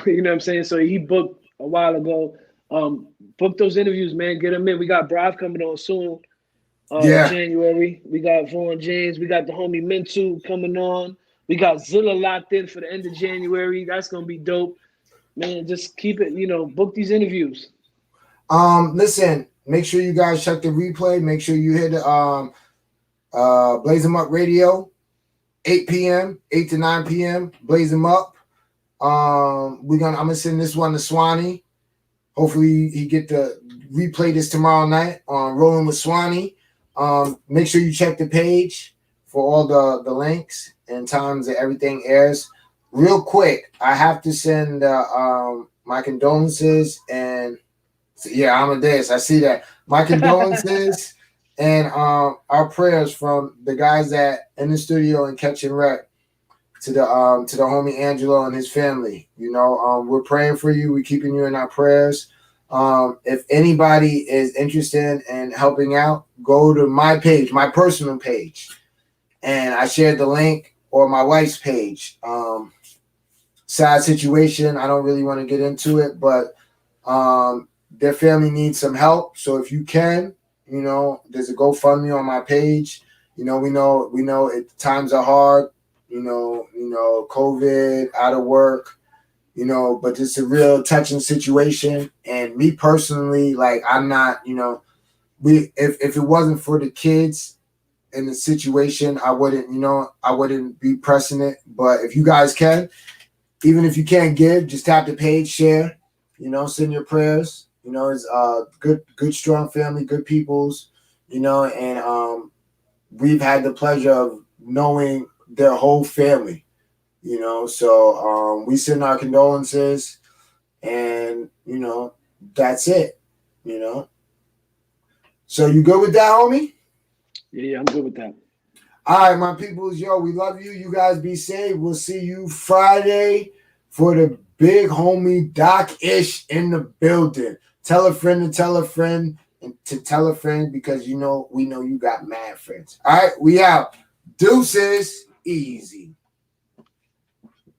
You know what I'm saying? So he booked a while ago. Book those interviews, man. Get them in. We got Brav coming on soon. January. We got Vaughn James. We got the homie Mintu coming on. We got Zilla locked in for the end of January. That's gonna be dope. Man, just keep it, book these interviews. Listen, make sure you guys check the replay. Make sure you hit Blaze 'em Up Radio, 8 to 9 p.m. Blaze 'em Up. I'm gonna send this one to Swanee. Hopefully he get to replay this tomorrow night on Rolling with Swanee. Make sure you check the page for all the links and times that everything airs. Real quick, I have to send my condolences and Amadeus, I see that. My condolences and our prayers from the guys that in the studio and Catch and Wreck to the homie Angelo and his family. We're praying for you. We're keeping you in our prayers. If anybody is interested in helping out, go to my page, my personal page, and I shared the link, or my wife's page. Sad situation. I don't really want to get into it, but their family needs some help. So if you can, there's a GoFundMe on my page. We know times are hard. COVID, out of work. But it's a real touching situation. And me personally, like, I'm not, if it wasn't for the kids in the situation, I wouldn't be pressing it. But if you guys can, even if you can't give, just tap the page, share, send your prayers. It's good, strong family, good peoples, and we've had the pleasure of knowing their whole family, so we send our condolences, and that's it, So you good with that, homie? Yeah, I'm good with that. All right, my peoples, we love you. You guys be safe. We'll see you Friday for the big homie Doc Ish in the building. Tell a friend to tell a friend and to tell a friend, because we know you got mad friends. All right, we out. Deuces, easy.